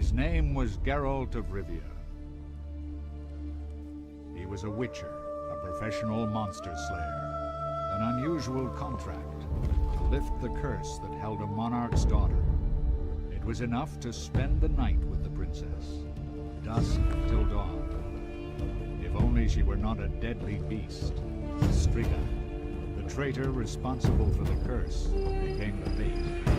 His name was Geralt of Rivia. He was a witcher, a professional monster slayer. An unusual contract to lift the curse that held a monarch's daughter. It was enough to spend the night with the princess, dusk till dawn. If only she were not a deadly beast, Striga. The traitor responsible for the curse became the bait.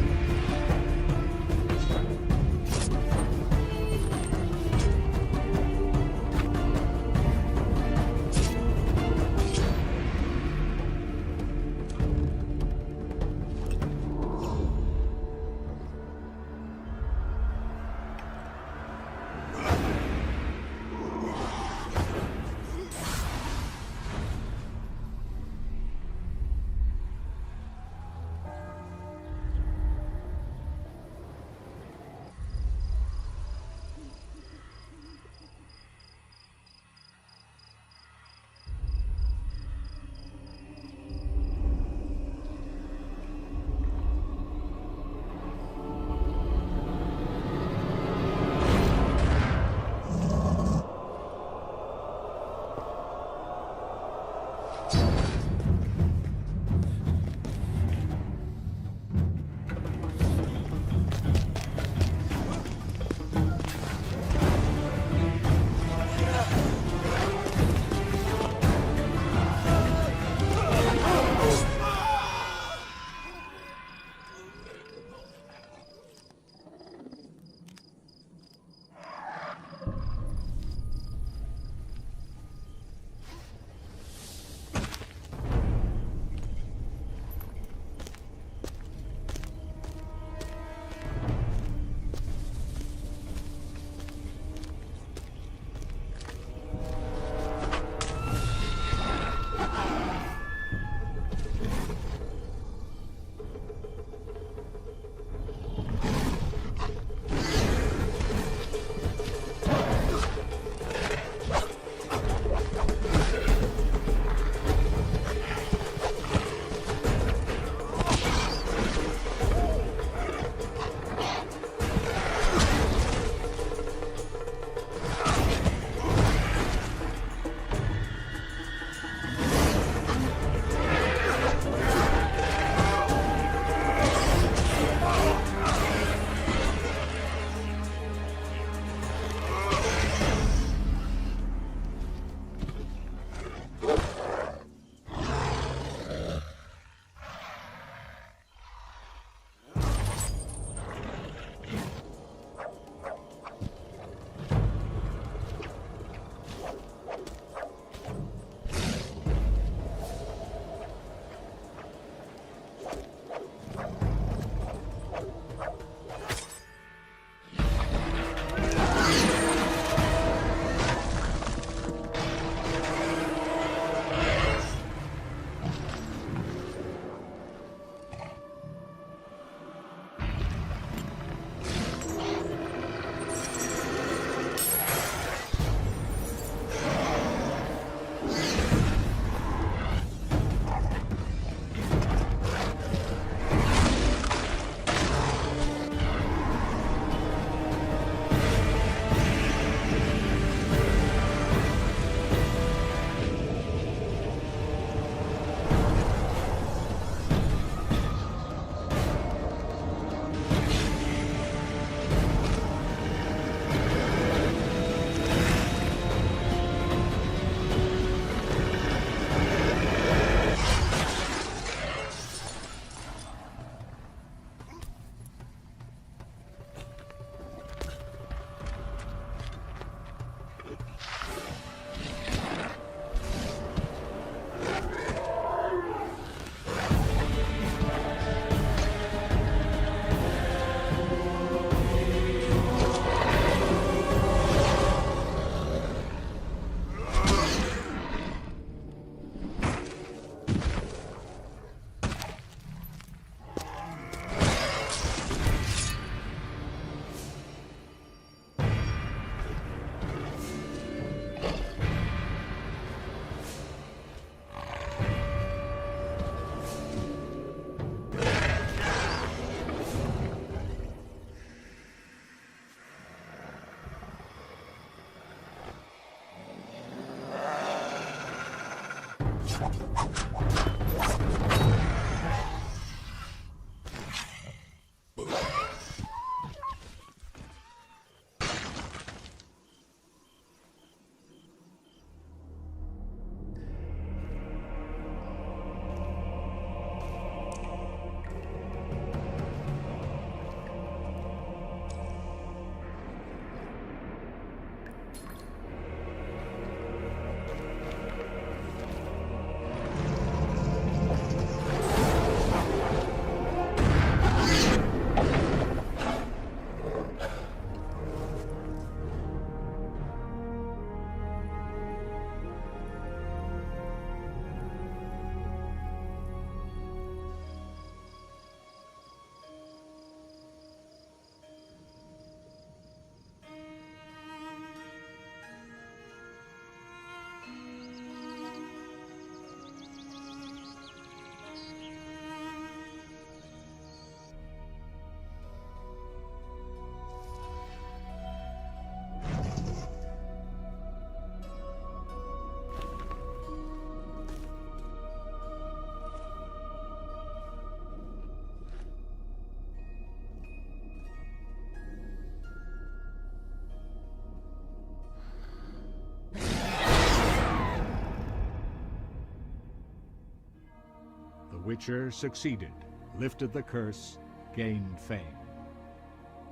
Witcher succeeded, lifted the curse, gained fame.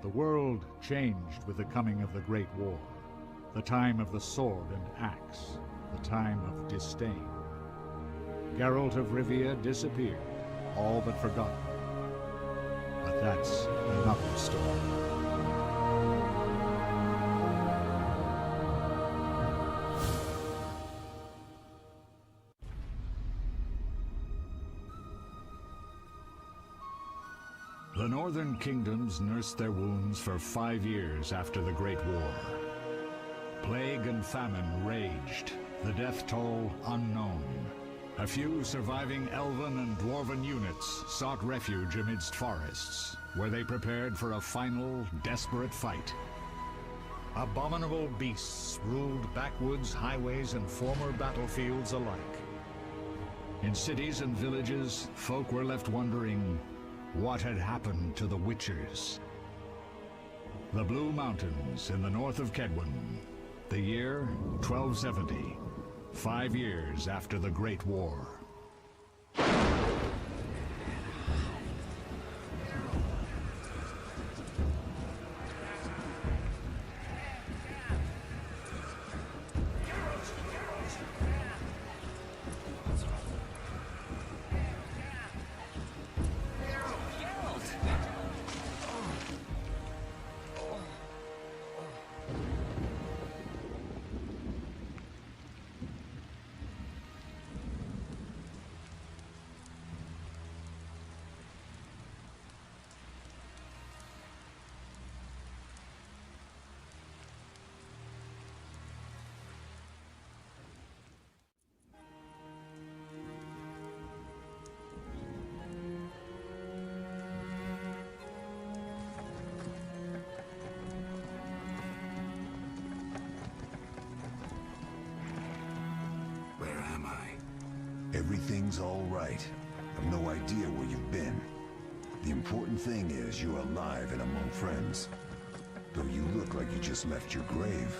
The world changed with the coming of the Great War, the time of the sword and axe, the time of disdain. Geralt of Rivia disappeared, all but forgotten. But that's another story. The northern kingdoms nursed their wounds for 5 years after the Great War. Plague and famine raged, the death toll unknown. A few surviving elven and dwarven units sought refuge amidst forests, where they prepared for a final, desperate fight. Abominable beasts ruled backwoods, highways, and former battlefields alike. In cities and villages, folk were left wondering what had happened to the Witchers. The Blue Mountains in the north of Kedwen. The year 1270, 5 years after the Great War. Everything's all right. I've no idea where you've been. The important thing is you're alive and among friends. Though you look like you just left your grave.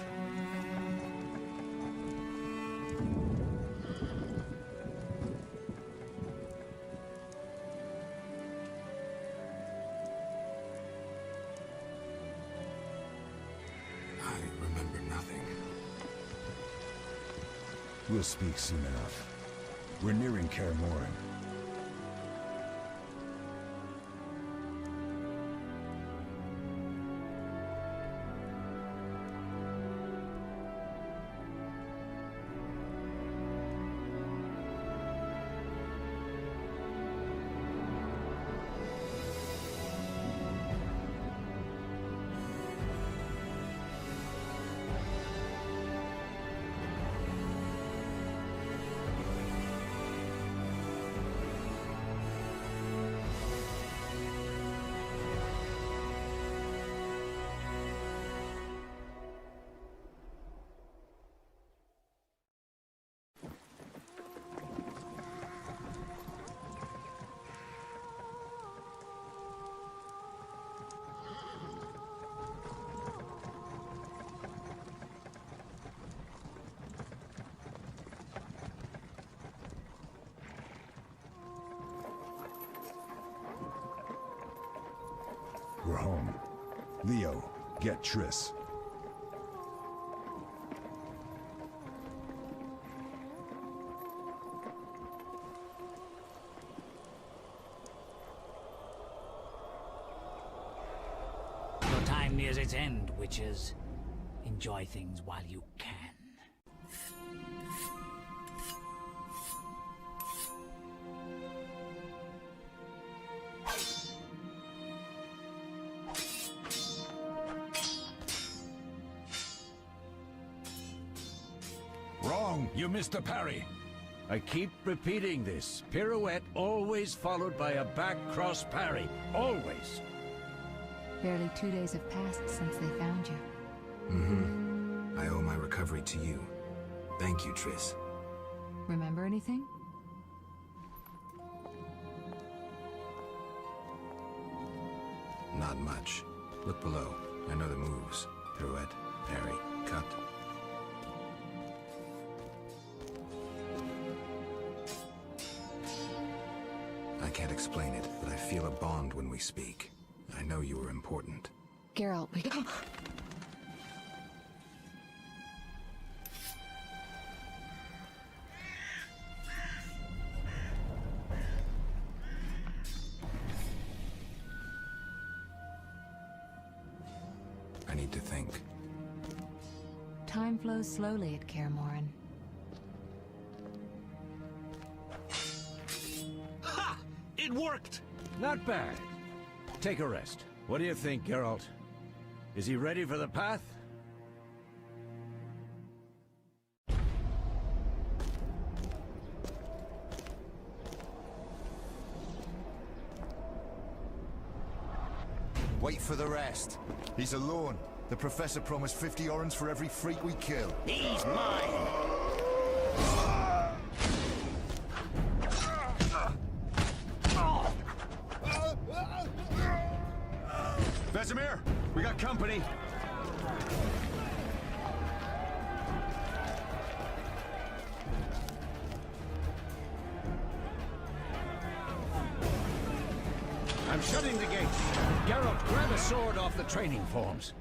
I remember nothing. We'll speak soon enough. We're nearing Kaer Morhen. We're home. Leo, get Triss. Your time nears its end, witches. Enjoy things while you can. Wrong! You missed a parry! I keep repeating this. Pirouette always followed by a back cross parry. Always! Barely 2 days have passed since they found you. Mm-hmm. I owe my recovery to you. Thank you, Triss. Remember anything? Not much. Look below. I know the moves. Pirouette, parry, cut. can't explain it, but I feel a bond when we speak. I know you were important. Geralt, we... I need to think. Time flows slowly at Kaer Morhen. Ha! It worked! Not bad. Take a rest. What do you think, Geralt? Is he ready for the path? Wait for the rest. He's alone. The Professor promised 50 orens for every freak we kill. He's mine! Vesemir, we got company. I'm shutting the gates. Geralt, grab a sword off the training forms.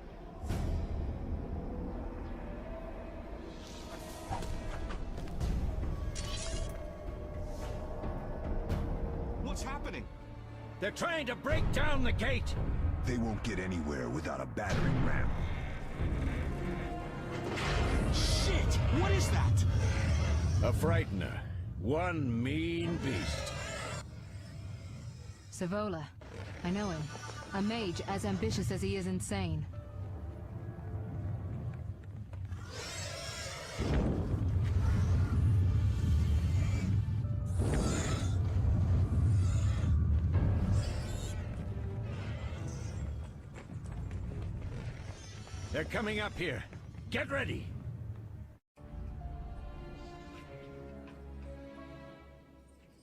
What's happening? They're trying to break down the gate. They won't get anywhere without a battering ram. Shit! What is that? A frightener. One mean beast. Savola. I know him. A mage as ambitious as he is insane. They're coming up here. Get ready.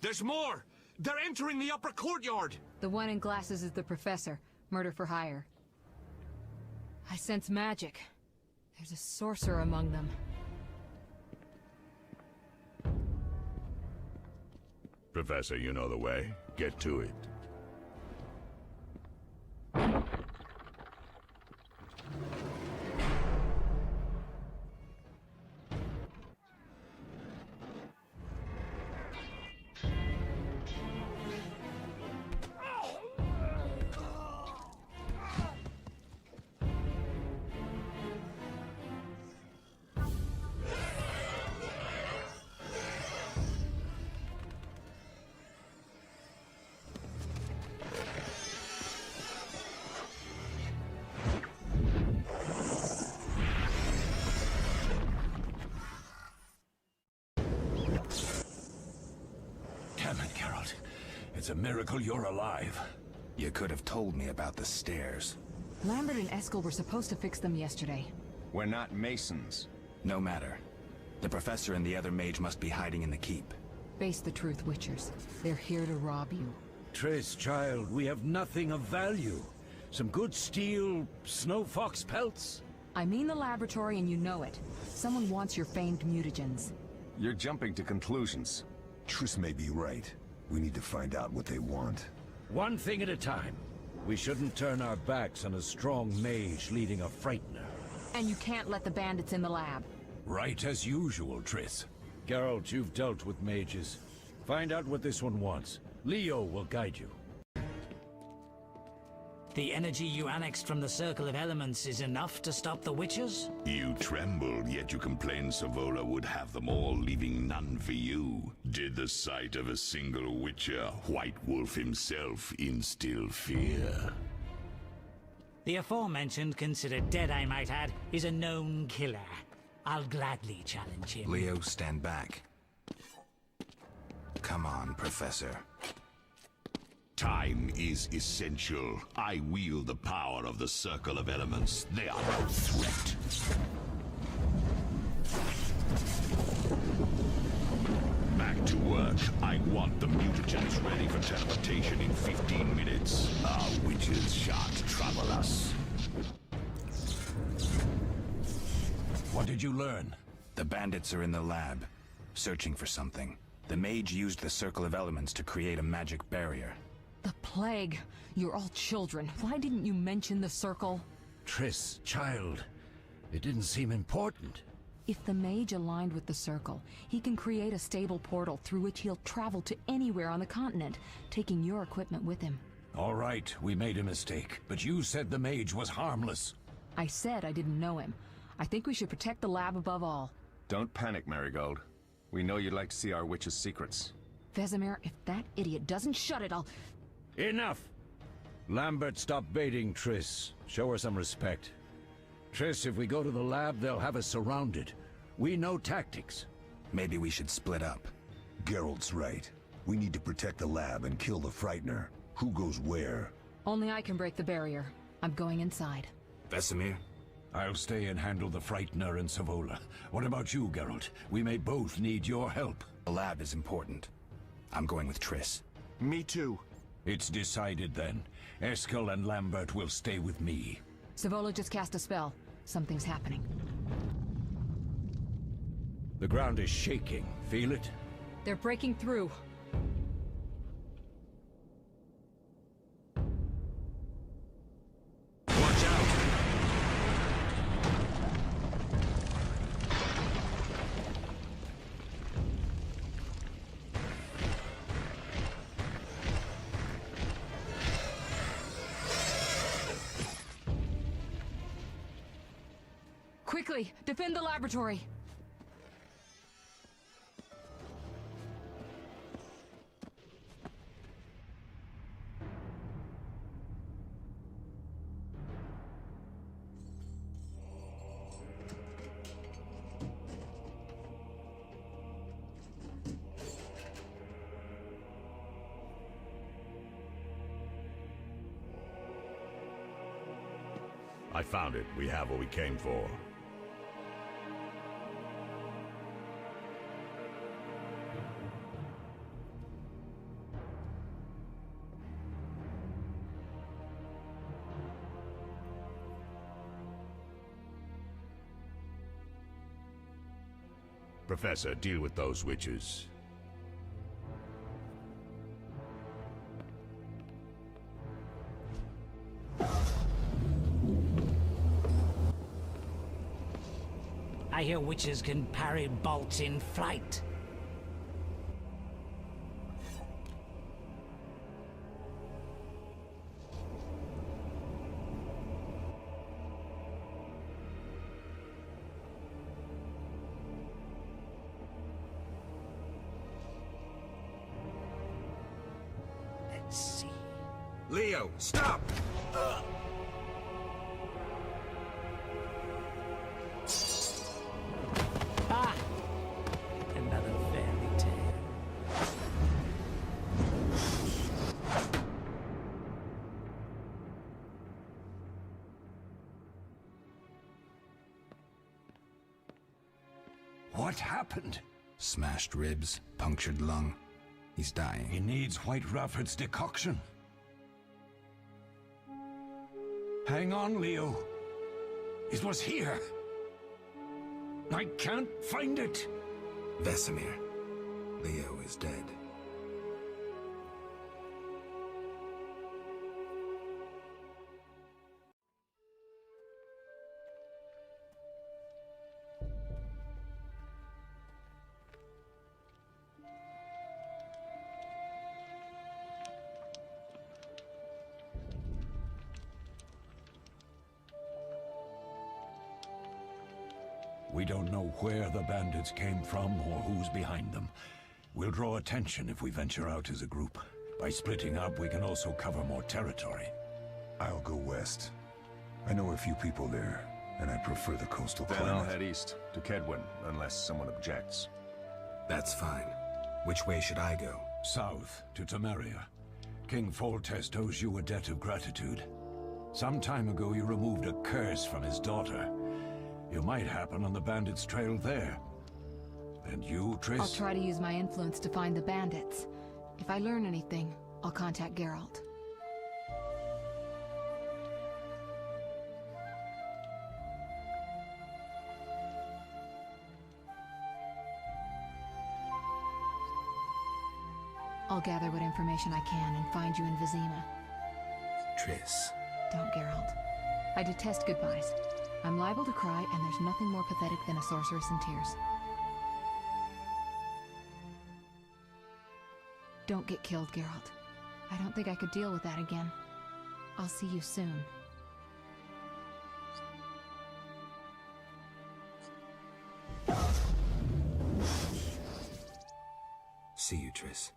There's more! They're entering the upper courtyard! The one in glasses is the Professor. Murder for hire. I sense magic. There's a sorcerer among them. Professor, you know the way. Get to it. Damn it, Geralt. It's a miracle you're alive. You could have told me about the stairs. Lambert and Eskel were supposed to fix them yesterday. We're not masons. No matter. The Professor and the other mage must be hiding in the keep. Face the truth, Witchers. They're here to rob you. Triss, child, we have nothing of value. Some good steel snow fox pelts? I mean the laboratory and you know it. Someone wants your famed mutagens. You're jumping to conclusions. Triss may be right. We need to find out what they want. One thing at a time. We shouldn't turn our backs on a strong mage leading a frightener. And you can't let the bandits in the lab. Right as usual, Triss. Geralt, you've dealt with mages. Find out what this one wants. Leo will guide you. The energy you annexed from the Circle of Elements is enough to stop the Witchers? You trembled, yet you complained Savola would have them all, leaving none for you. Did the sight of a single Witcher, White Wolf himself, instill fear? The aforementioned, considered dead I might add, is a known killer. I'll gladly challenge him. Leo, stand back. Come on, Professor. Time is essential. I wield the power of the Circle of Elements. They are no threat. Back to work. I want the mutagens ready for teleportation in 15 minutes. Our witches shan't trouble us. What did you learn? The bandits are in the lab, searching for something. The mage used the Circle of Elements to create a magic barrier. The plague. You're all children. Why didn't you mention the circle? Triss, child, it didn't seem important. If the mage aligned with the circle, he can create a stable portal through which he'll travel to anywhere on the continent, taking your equipment with him. All right, we made a mistake, but you said the mage was harmless. I said I didn't know him. I think we should protect the lab above all. Don't panic, Marigold. We know you'd like to see our witch's secrets. Vesemir, if that idiot doesn't shut it, I'll... Enough! Lambert, stop baiting Triss. Show her some respect. Triss, if we go to the lab, they'll have us surrounded. We know tactics. Maybe we should split up. Geralt's right. We need to protect the lab and kill the Frightener. Who goes where? Only I can break the barrier. I'm going inside. Vesemir? I'll stay and handle the Frightener and Savola. What about you, Geralt? We may both need your help. The lab is important. I'm going with Triss. Me too. It's decided then. Eskel and Lambert will stay with me. Savola just cast a spell. Something's happening. The ground is shaking. Feel it? They're breaking through. Watch out! Quickly, defend the laboratory! I found it. We have what we came for. Professor, deal with those witches. I hear witches can parry bolts in flight. Let's see. Leo, stop! Ah! Another fairy tale. What happened? Smashed ribs, punctured lung. He's dying. He needs White Rafford's decoction. Hang on, Leo. It was here. I can't find it. Vesemir. Leo is dead. We don't know where the bandits came from or who's behind them. We'll draw attention if we venture out as a group. By splitting up, we can also cover more territory. I'll go west. I know a few people there, and I prefer the coastal Then climate. I'll head east, to Kedwin, unless someone objects. That's fine. Which way should I go? South, to Temeria. King Foltest owes you a debt of gratitude. Some time ago, you removed a curse from his daughter. You might happen on the bandits' trail there. And you, Triss? I'll try to use my influence to find the bandits. If I learn anything, I'll contact Geralt. I'll gather what information I can and find you in Vizima. Triss. Don't, Geralt. I detest goodbyes. I'm liable to cry, and there's nothing more pathetic than a sorceress in tears. Don't get killed, Geralt. I don't think I could deal with that again. I'll see you soon. See you, Triss.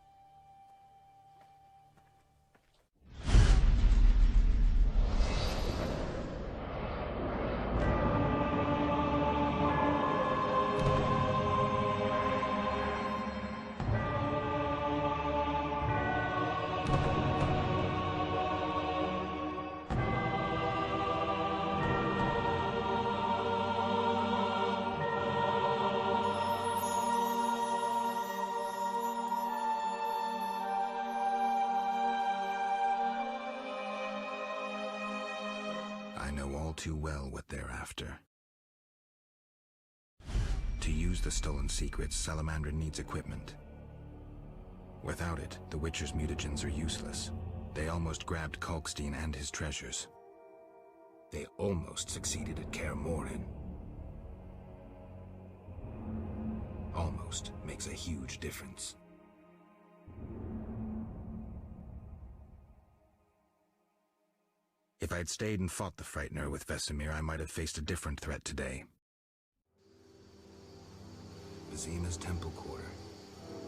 I know all too well what they're after. To use the stolen secrets, Salamandra needs equipment. Without it, the Witcher's mutagens are useless. They almost grabbed Kalkstein and his treasures. They almost succeeded at Kaer Morhen. Almost makes a huge difference. If I'd stayed and fought the Frightener with Vesemir, I might have faced a different threat today. Vizima's Temple Quarter.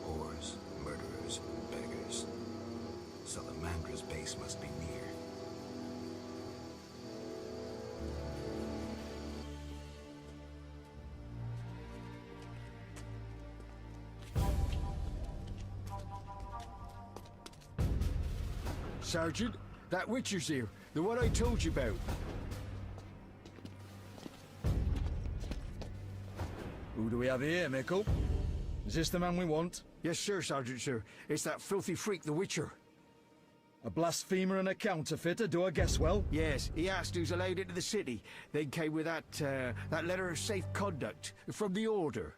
Whores, murderers, beggars. Salamandra's base must be near. Sergeant, that Witcher's here. The one I told you about. Who do we have here, Mickle? Is this the man we want? Yes, sir, Sergeant, sir. It's that filthy freak, the Witcher. A blasphemer and a counterfeiter, do I guess well? Yes, he asked who's allowed into the city. Then came with that letter of safe conduct from the Order.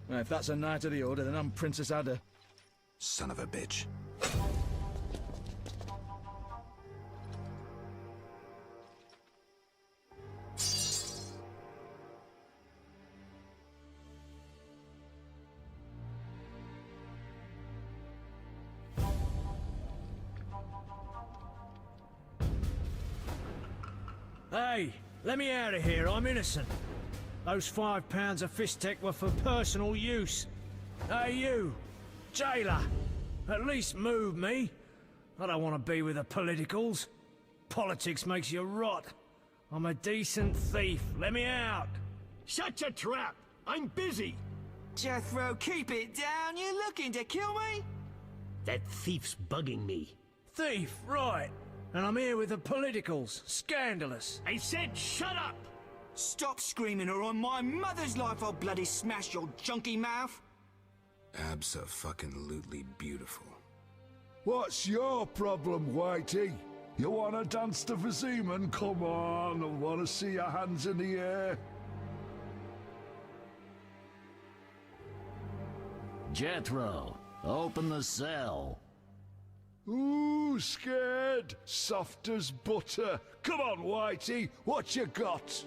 Well, if that's a Knight of the Order, then I'm Princess Ada. Son of a bitch. Hey, let me out of here, I'm innocent. Those £5 of Fistek were for personal use. Hey you, jailer, at least move me. I don't want to be with the politicals. Politics makes you rot. I'm a decent thief, let me out. Shut your trap! I'm busy! Jethro, keep it down, you looking to kill me? That thief's bugging me. Thief, right. And I'm here with the politicals. Scandalous. I said shut up! Stop screaming or on my mother's life I'll bloody smash your junky mouth. Abso-fucking-lutely beautiful. What's your problem, Whitey? You wanna dance to Viziman? Come on, I wanna see your hands in the air. Jethro, open the cell. Ooh, scared? Soft as butter. Come on, Whitey, what you got?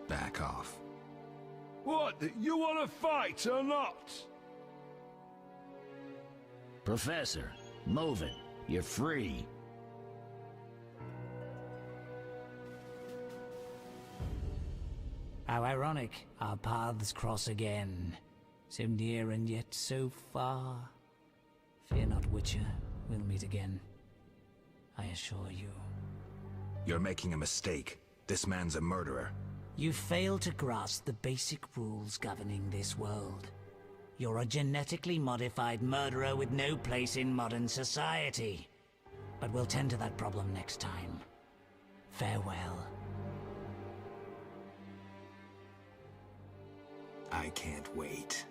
Back off. What, you wanna fight or not? Professor, move it. You're free. How ironic, our paths cross again. So near and yet so far. Fear not, Witcher. We'll meet again. I assure you. You're making a mistake. This man's a murderer. You fail to grasp the basic rules governing this world. You're a genetically modified murderer with no place in modern society. But we'll tend to that problem next time. Farewell. I can't wait.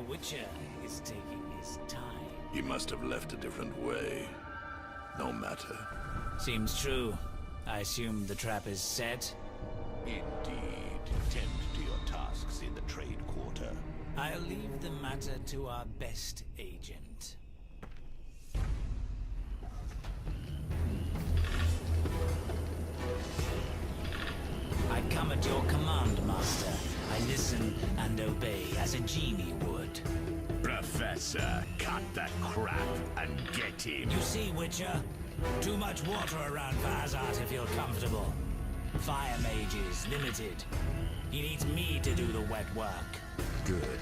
The Witcher is taking his time. He must have left a different way. No matter. Seems true. I assume the trap is set? Indeed. Tend to your tasks in the trade quarter. I'll leave the matter to our best agent. I come at your command, Master. I listen and obey as a genie would. Professor, cut that crap and get him. You see, Witcher? Too much water around for Hazard to feel comfortable. Fire mage is limited. He needs me to do the wet work. Good.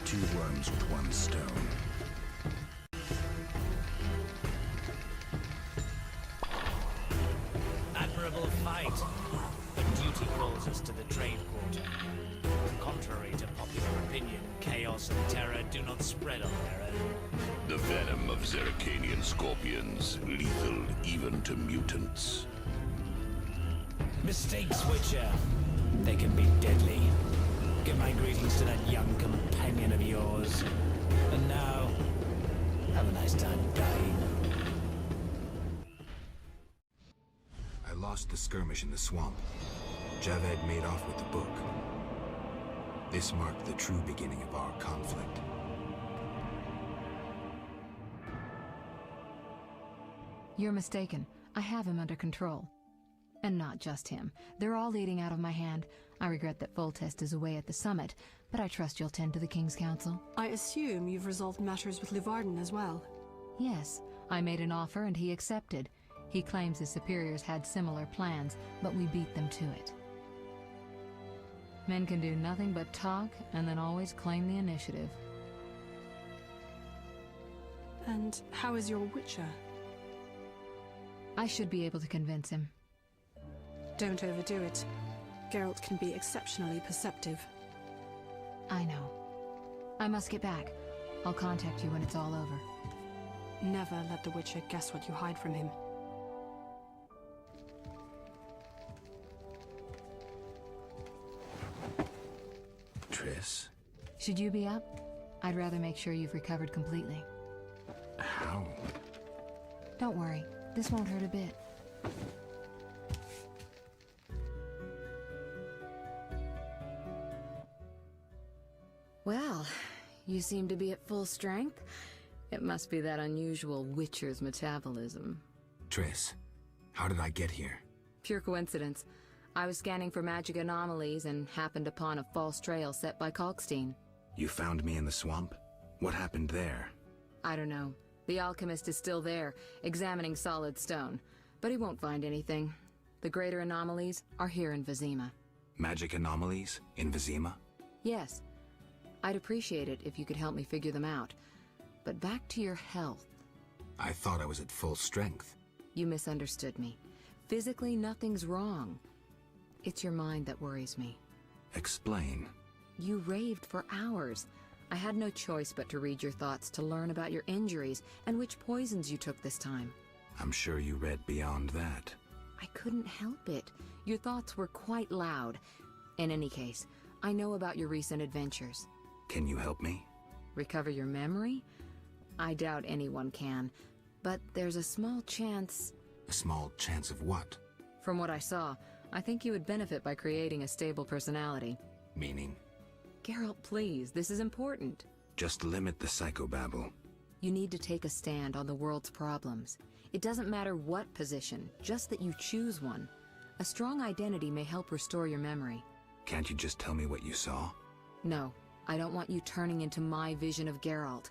2 worms with 1 stone. Admirable fight. But duty calls us to the trade quarter. Contrary to popular opinion, chaos and terror do not spread on their own. The venom of Zerrikanian scorpions, lethal even to mutants. Mistakes, Witcher. They can be deadly. Give my greetings to that young companion of yours. And now, have a nice time dying. I lost the skirmish in the swamp. Javed made off with the book. This marked the true beginning of our conflict. You're mistaken. I have him under control. And not just him. They're all eating out of my hand. I regret that Foltest is away at the summit, but I trust you'll tend to the King's Council. I assume you've resolved matters with Livarden as well. Yes, I made an offer and he accepted. He claims his superiors had similar plans, but we beat them to it. Men can do nothing but talk and then always claim the initiative. And how is your Witcher? I should be able to convince him. Don't overdo it. Geralt can be exceptionally perceptive. I know. I must get back. I'll contact you when it's all over. Never let the Witcher guess what you hide from him. Triss? Should you be up? I'd rather make sure you've recovered completely. How? Don't worry. This won't hurt a bit. Well, you seem to be at full strength. It must be that unusual Witcher's metabolism. Triss, how did I get here? Pure coincidence. I was scanning for magic anomalies and happened upon a false trail set by Kalkstein. You found me in the swamp? What happened there? I don't know. The alchemist is still there, examining solid stone. But he won't find anything. The greater anomalies are here in Vizima. Magic anomalies? In Vizima? Yes. I'd appreciate it if you could help me figure them out. But back to your health. I thought I was at full strength. You misunderstood me. Physically, nothing's wrong. It's your mind that worries me. Explain. You raved for hours. I had no choice but to read your thoughts to learn about your injuries and which poisons you took this time. I'm sure you read beyond that. I couldn't help it. Your thoughts were quite loud. In any case, I know about your recent adventures. Can you help me? Recover your memory? I doubt anyone can. But there's a small chance... A small chance of what? From what I saw, I think you would benefit by creating a stable personality. Meaning? Geralt, please, this is important. Just limit the psychobabble. You need to take a stand on the world's problems. It doesn't matter what position, just that you choose one. A strong identity may help restore your memory. Can't you just tell me what you saw? No, I don't want you turning into my vision of Geralt.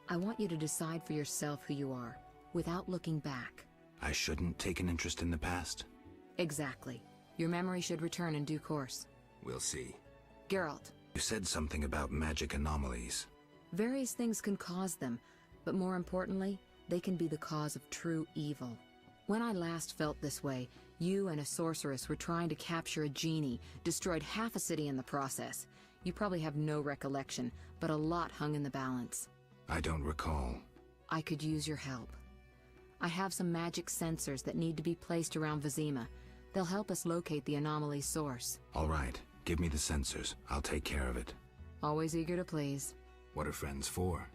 I want you to decide for yourself who you are, without looking back. I shouldn't take an interest in the past? Exactly. Your memory should return in due course. We'll see. Geralt. You said something about magic anomalies. Various things can cause them, but more importantly, they can be the cause of true evil. When I last felt this way, you and a sorceress were trying to capture a genie, destroyed half a city in the process. You probably have no recollection, but a lot hung in the balance. I don't recall. I could use your help. I have some magic sensors that need to be placed around Vizima. They'll help us locate the anomaly's source. All right. Give me the sensors. I'll take care of it. Always eager to please. What are friends for?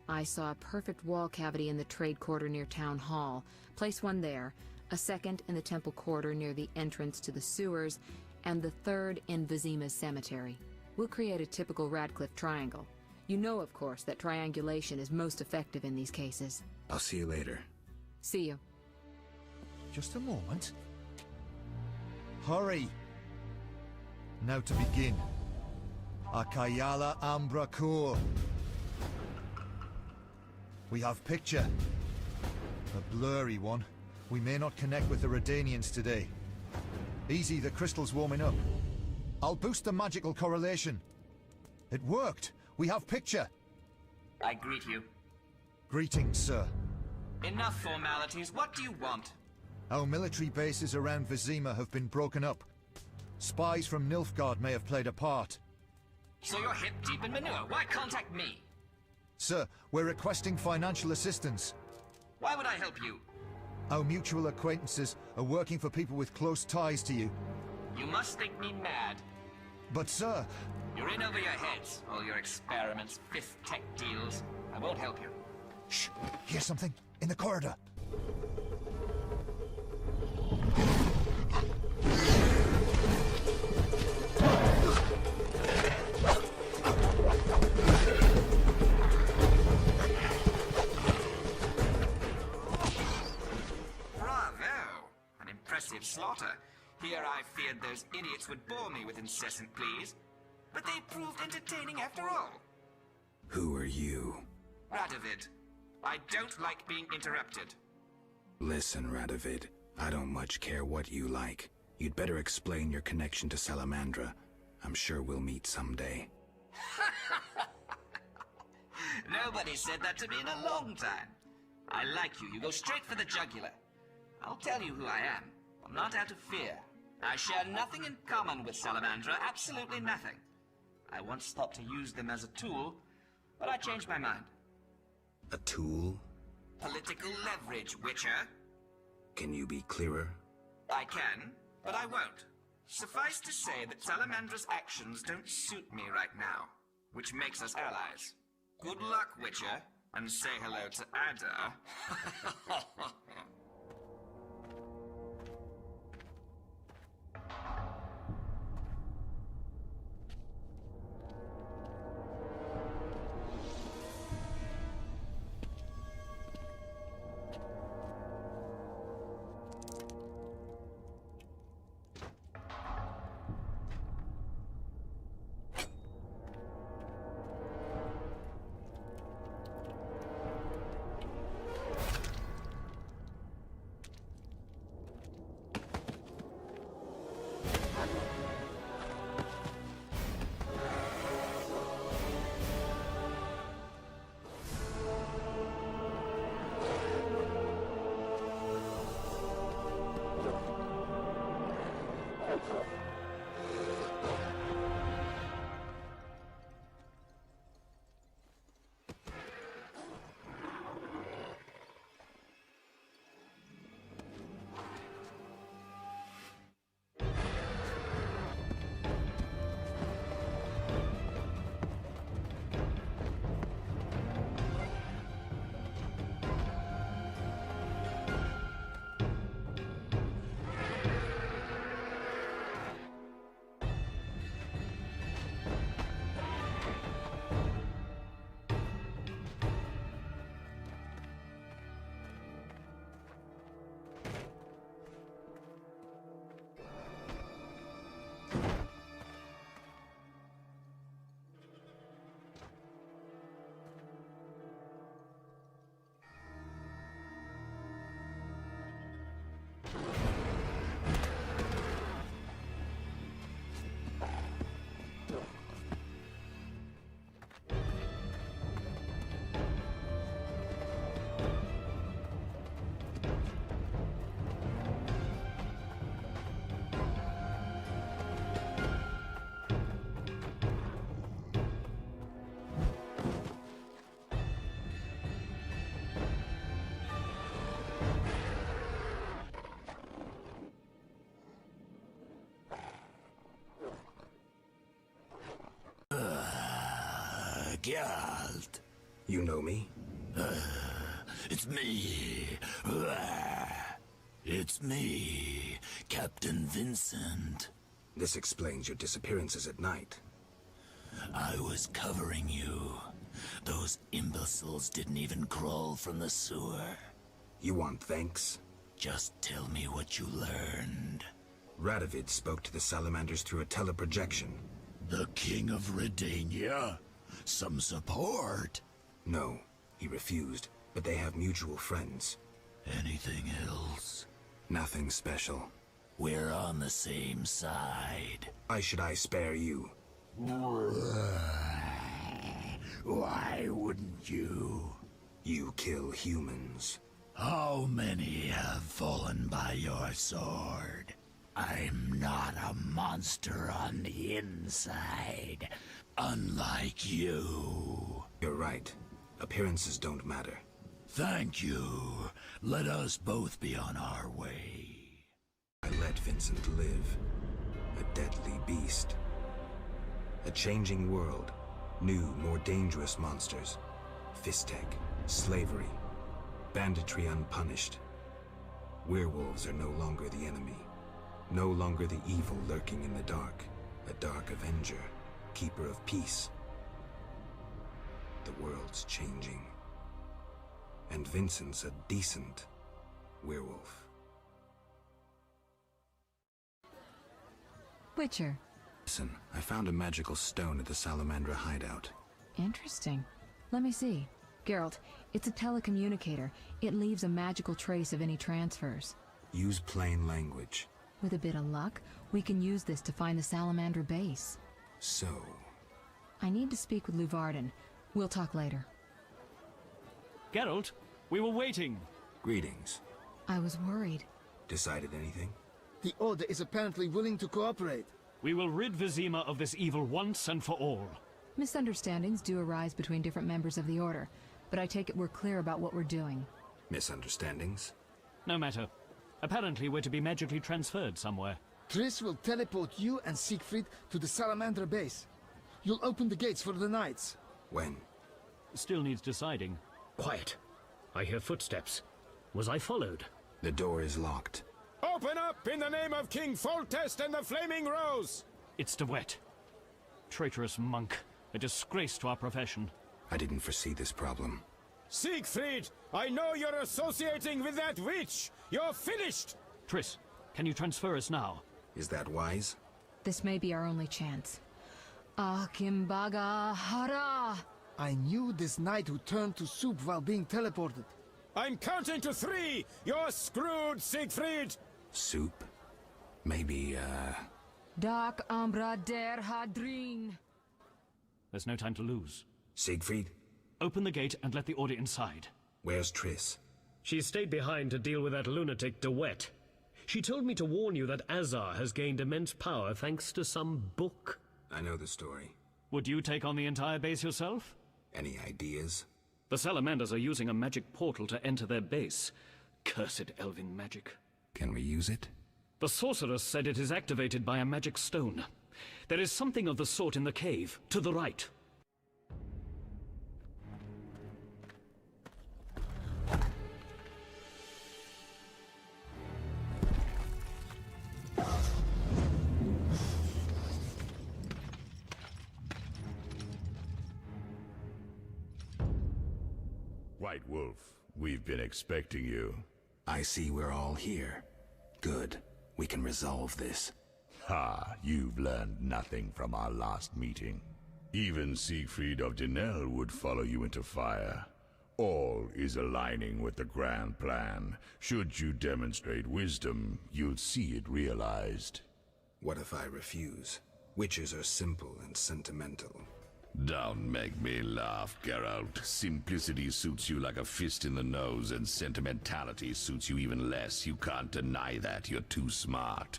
I saw a perfect wall cavity in the trade quarter near Town Hall. Place one there, a second in the temple quarter near the entrance to the sewers, and the third in Vizima's cemetery. We'll create a typical Radcliffe triangle. You know, of course, that triangulation is most effective in these cases. I'll see you later. See you. Just a moment. Hurry! Now to begin. Akayala Ambra Kur. We have picture. A blurry one. We may not connect with the Redanians today. Easy, the crystal's warming up. I'll boost the magical correlation. It worked! We have picture! I greet you. Greetings, sir. Enough formalities. What do you want? Our military bases around Vizima have been broken up. Spies from Nilfgaard may have played a part. So you're hip deep in manure. Why contact me? Sir, we're requesting financial assistance. Why would I help you? Our mutual acquaintances are working for people with close ties to you. You must think me mad. But sir... You're in over your heads. All your experiments, fifth tech deals. I won't help you. Shh! Hear something? In the corridor! Bravo! An impressive slaughter. Here I feared those idiots would bore me with incessant pleas. But they proved entertaining after all. Who are you? Radovid. I don't like being interrupted. Listen, Radovid. I don't much care what you like. You'd better explain your connection to Salamandra. I'm sure we'll meet someday. Nobody said that to me in a long time. I like you. You go straight for the jugular. I'll tell you who I am. I'm not out of fear. I share nothing in common with Salamandra. Absolutely nothing. I once thought to use them as a tool, but I changed my mind. A tool? Political leverage, Witcher. Can you be clearer? I can, but I won't. Suffice to say that Salamandra's actions don't suit me right now, which makes us allies. Good luck, Witcher, and say hello to Ada. Geralt. You know me? It's me. It's me, Captain Vincent. This explains your disappearances at night. I was covering you. Those imbeciles didn't even crawl from the sewer. You want thanks? Just tell me what you learned. Radovid spoke to the salamanders through a teleprojection. The King of Redania? Some support? No, he refused, but they have mutual friends. Anything else? Nothing special. We're on the same side. Why should I spare you? Why wouldn't you? You kill humans. How many have fallen by your sword? I'm not a monster on the inside, unlike you. You're right. Appearances don't matter. Thank you. Let us both be on our way. I let Vincent live. A deadly beast. A changing world. New, more dangerous monsters. Fistek. Slavery. Banditry unpunished. Werewolves are no longer the enemy. No longer the evil lurking in the dark. A dark avenger. Keeper of peace. The world's changing. And Vincent's a decent werewolf. Witcher. Listen, I found a magical stone at the Salamandra hideout. Interesting. Let me see. Geralt, it's a telecommunicator. It leaves a magical trace of any transfers. Use plain language. With a bit of luck, we can use this to find the Salamandra base. So... I need to speak with Luvarden. We'll talk later. Geralt, we were waiting. Greetings. I was worried. Decided anything? The Order is apparently willing to cooperate. We will rid Vizima of this evil once and for all. Misunderstandings do arise between different members of the Order, but I take it we're clear about what we're doing. Misunderstandings? No matter. Apparently we're to be magically transferred somewhere. Triss will teleport you and Siegfried to the Salamandra base. You'll open the gates for the Knights. When? Still needs deciding. Quiet. I hear footsteps. Was I followed? The door is locked. Open up in the name of King Foltest and the Flaming Rose! It's DeWet. Traitorous monk. A disgrace to our profession. I didn't foresee this problem. Siegfried, I know you're associating with that witch! You're finished! Triss, can you transfer us now? Is that wise? This may be our only chance. Akimbaga Hara! I knew this knight who turned to soup while being teleported. I'm counting to 3! You're screwed, Siegfried! Soup? Maybe, Dark Umbra der Hadrin. There's no time to lose. Siegfried? Open the gate and let the Order inside. Where's Triss? She stayed behind to deal with that lunatic DeWet. She told me to warn you that Azar has gained immense power thanks to some book. I know the story. Would you take on the entire base yourself? Any ideas? The Salamanders are using a magic portal to enter their base. Cursed elven magic. Can we use it? The sorceress said it is activated by a magic stone. There is something of the sort in the cave, to the right. White Wolf, we've been expecting you. I see we're all here. Good. We can resolve this. Ha, you've learned nothing from our last meeting. Even Siegfried of Denel would follow you into fire. All is aligning with the grand plan. Should you demonstrate wisdom, you'll see it realized. What if I refuse? Witches are simple and sentimental. Don't make me laugh, Geralt. Simplicity suits you like a fist in the nose, and sentimentality suits you even less. You can't deny that. You're too smart.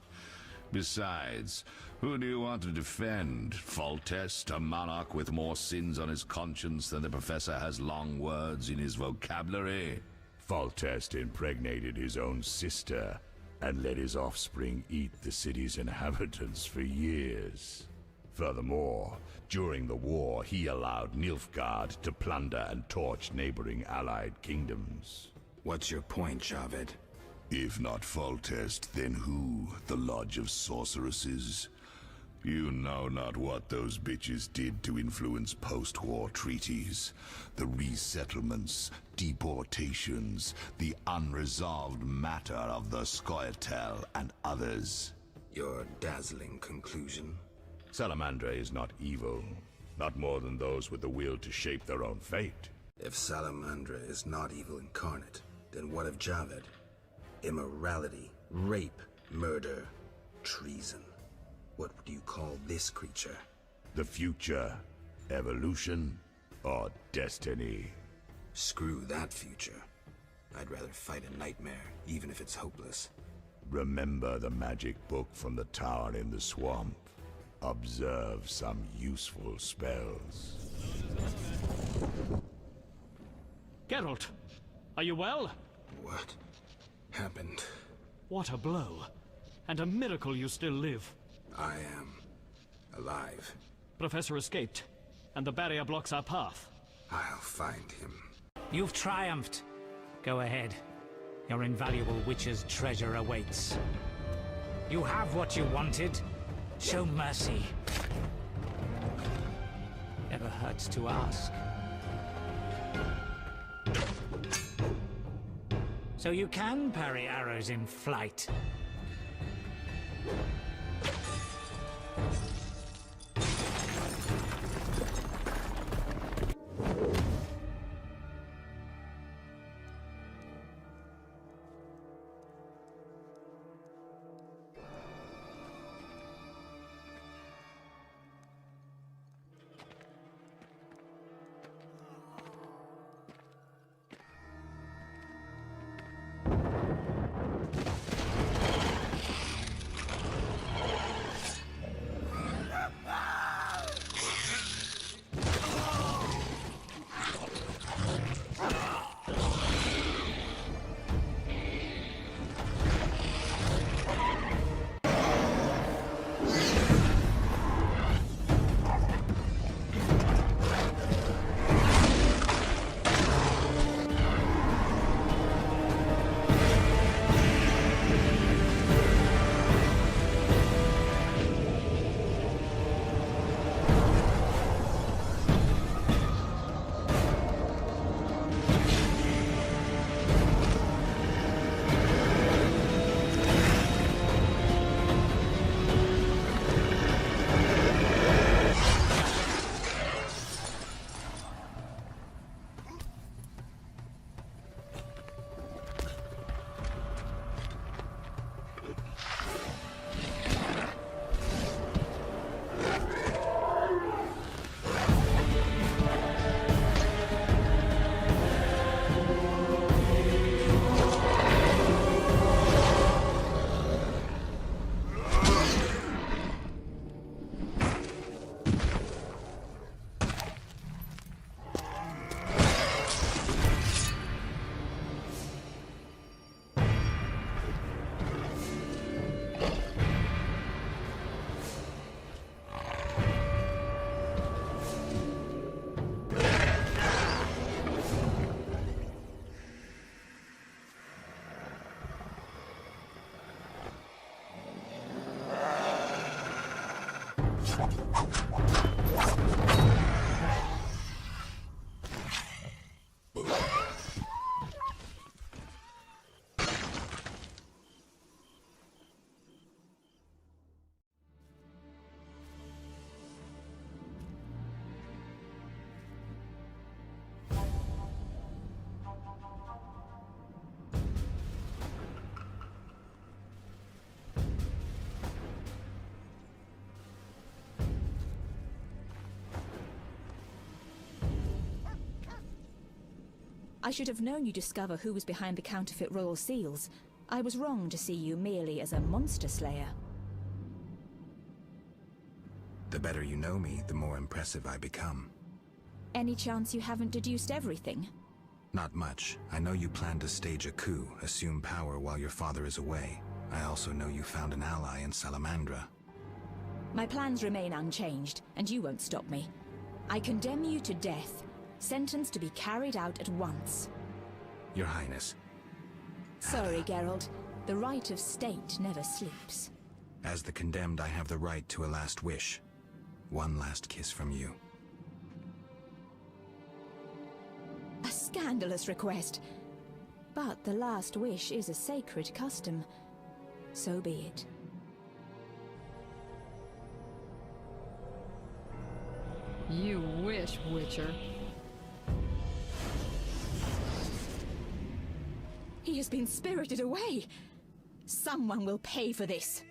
Besides, who do you want to defend? Foltest, a monarch with more sins on his conscience than the professor has long words in his vocabulary? Foltest impregnated his own sister and let his offspring eat the city's inhabitants for years. Furthermore, during the war, he allowed Nilfgaard to plunder and torch neighboring allied kingdoms. What's your point, Javed? If not Foltest, then who? The Lodge of Sorceresses? You know not what those bitches did to influence post-war treaties. The resettlements, deportations, the unresolved matter of the Scoia'tael and others. Your dazzling conclusion? Salamandra is not evil. Not more than those with the will to shape their own fate. If Salamandra is not evil incarnate, then what of Javed? Immorality, rape, murder, treason. What would you call this creature? The future, evolution, or destiny? Screw that future. I'd rather fight a nightmare, even if it's hopeless. Remember the magic book from the tower in the swamp. Observe some useful spells. Geralt, are you well? What happened? What a blow. And a miracle you still live. I am alive. Professor escaped, and the barrier blocks our path. I'll find him. You've triumphed. Go ahead. Your invaluable witch's treasure awaits. You have what you wanted. Show mercy. Never hurts to ask. So you can parry arrows in flight. I should have known you'd discover who was behind the counterfeit royal seals. I was wrong to see you merely as a monster slayer. The better you know me, the more impressive I become. Any chance you haven't deduced everything? Not much. I know you plan to stage a coup, assume power while your father is away. I also know you found an ally in Salamandra. My plans remain unchanged, and you won't stop me. I condemn you to death, sentenced to be carried out at once. Your Highness. Sorry, Geralt. The right of state never sleeps. As the condemned, I have the right to a last wish. One last kiss from you. A scandalous request. But the last wish is a sacred custom. So be it. You wish, Witcher. He has been spirited away. Someone will pay for this.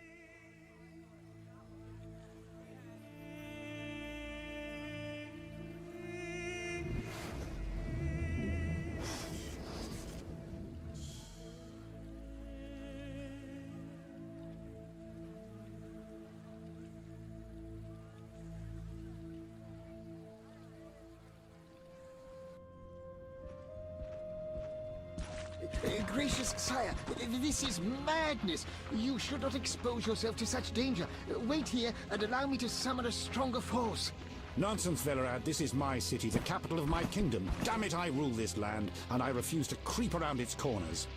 Gracious sire, this is madness. You should not expose yourself to such danger. Wait here and allow me to summon a stronger force. Nonsense, Velerad. This is my city, the capital of my kingdom. Damn it, I rule this land, and I refuse to creep around its corners.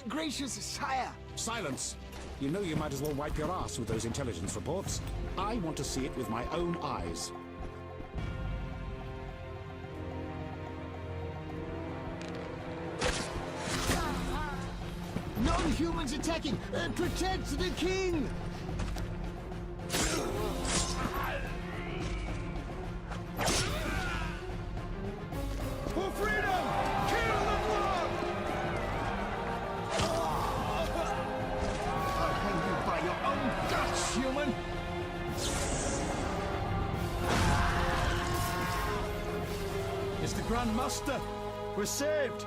Gracious sire! Silence! You know you might as well wipe your ass with those intelligence reports. I want to see it with my own eyes. Non-humans attacking! Protect the king! For freedom! Kill the mob! I'll hang you by your own guts, human! It's the Grand Master! We're saved!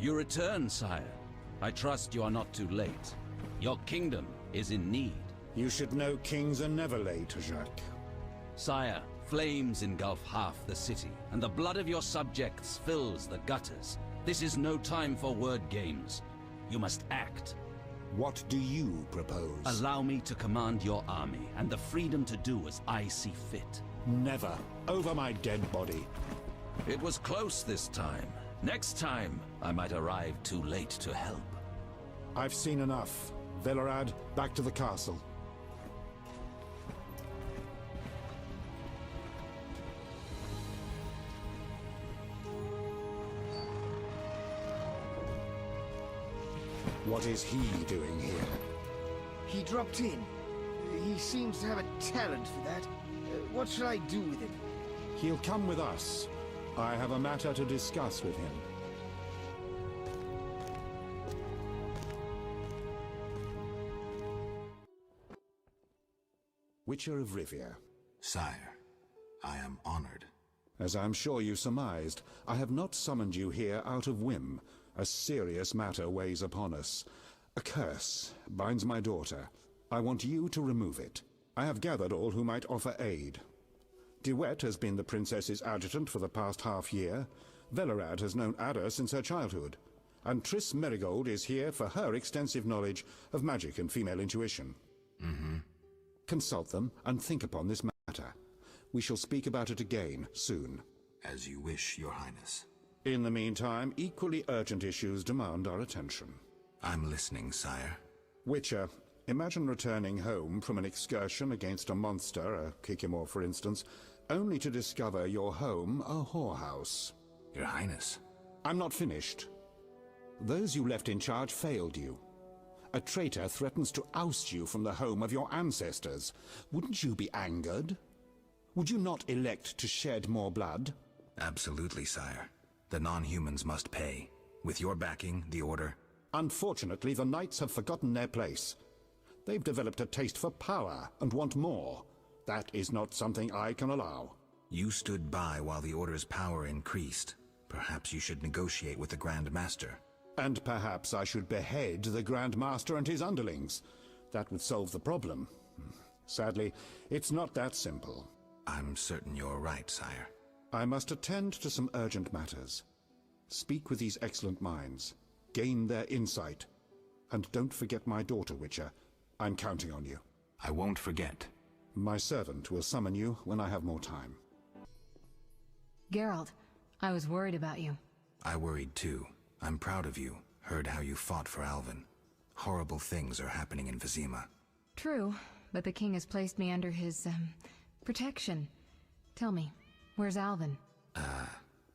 You return, sire. I trust you are not too late. Your kingdom is in need. You should know kings are never late, Jacques. Sire, flames engulf half the city, and the blood of your subjects fills the gutters. This is no time for word games. You must act. What do you propose? Allow me to command your army, and the freedom to do as I see fit. Never. Over my dead body. It was close this time. Next time, I might arrive too late to help. I've seen enough. Velerad, back to the castle. What is he doing here? He dropped in. He seems to have a talent for that. What shall I do with him? He'll come with us. I have a matter to discuss with him. Witcher of Rivia. Sire, I am honored. As I'm sure you surmised, I have not summoned you here out of whim. A serious matter weighs upon us. A curse binds my daughter. I want you to remove it. I have gathered all who might offer aid. De Wet has been the princess's adjutant for the past half-year. Velerad has known Ada since her childhood. And Triss Merigold is here for her extensive knowledge of magic and female intuition. Consult them and think upon this matter. We shall speak about it again soon. As you wish, Your Highness. In the meantime, equally urgent issues demand our attention. I'm listening, sire. Witcher, imagine returning home from an excursion against a monster, a Kikimor for instance, only to discover your home a whorehouse. Your Highness. I'm not finished. Those you left in charge failed you. A traitor threatens to oust you from the home of your ancestors. Wouldn't you be angered? Would you not elect to shed more blood? Absolutely, sire. The non-humans must pay. With your backing, the Order... Unfortunately, the Knights have forgotten their place. They've developed a taste for power and want more. That is not something I can allow. You stood by while the Order's power increased. Perhaps you should negotiate with the Grand Master. And perhaps I should behead the Grand Master and his underlings. That would solve the problem. Sadly, it's not that simple. I'm certain you're right, sire. I must attend to some urgent matters. Speak with these excellent minds. Gain their insight. And don't forget my daughter, Witcher. I'm counting on you. I won't forget. My servant will summon you when I have more time. Geralt, I was worried about you. I worried too. I'm proud of you. Heard how you fought for Alvin. Horrible things are happening in Vizima. True, but the king has placed me under his, protection. Tell me, where's Alvin?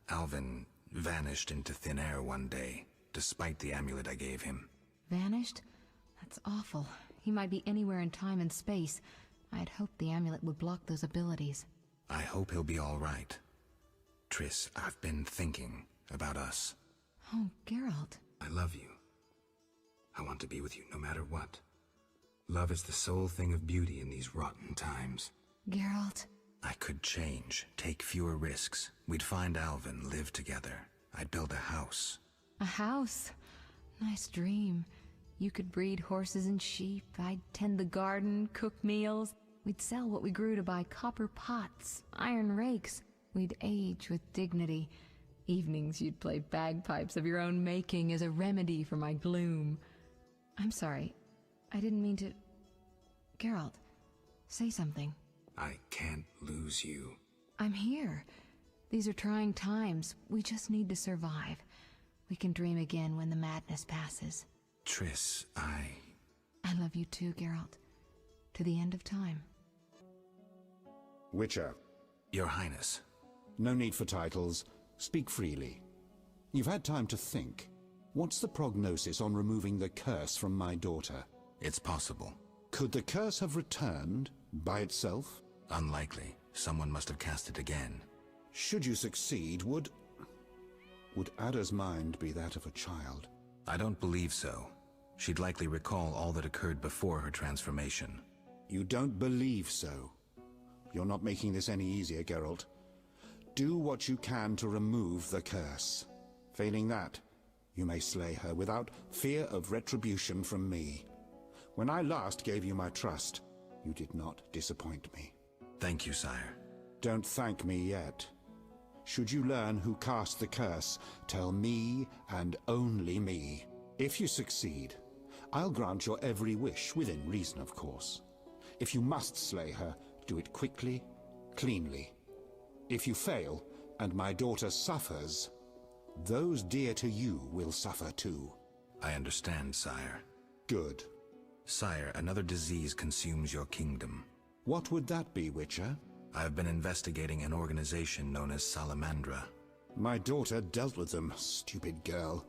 Alvin vanished into thin air one day, despite the amulet I gave him. Vanished? That's awful. He might be anywhere in time and space. I'd hoped the amulet would block those abilities. I hope he'll be all right. Triss, I've been thinking about us. Oh, Geralt. I love you. I want to be with you no matter what. Love is the sole thing of beauty in these rotten times. Geralt. I could change, take fewer risks. We'd find Alvin, live together. I'd build a house. A house? Nice dream. You could breed horses and sheep. I'd tend the garden, cook meals. We'd sell what we grew to buy copper pots, iron rakes. We'd age with dignity. Evenings you'd play bagpipes of your own making as a remedy for my gloom. I'm sorry. I didn't mean to... Geralt, say something. I can't lose you. I'm here. These are trying times. We just need to survive. We can dream again when the madness passes. Triss, I love you too, Geralt. To the end of time. Witcher. Your Highness. No need for titles. Speak freely. You've had time to think. What's the prognosis on removing the curse from my daughter? It's possible. Could the curse have returned by itself? Unlikely. Someone must have cast it again. Should you succeed, would Ada's mind be that of a child? I don't believe so. She'd likely recall all that occurred before her transformation. You don't believe so? You're not making this any easier, Geralt. Do what you can to remove the curse. Failing that, you may slay her without fear of retribution from me. When I last gave you my trust, you did not disappoint me. Thank you, sire. Don't thank me yet. Should you learn who cast the curse, tell me and only me. If you succeed, I'll grant your every wish, within reason, of course. If you must slay her, do it quickly, cleanly. If you fail, and my daughter suffers, those dear to you will suffer too. I understand, sire. Good. Sire, another disease consumes your kingdom. What would that be, Witcher? I've been investigating an organization known as Salamandra. My daughter dealt with them, stupid girl.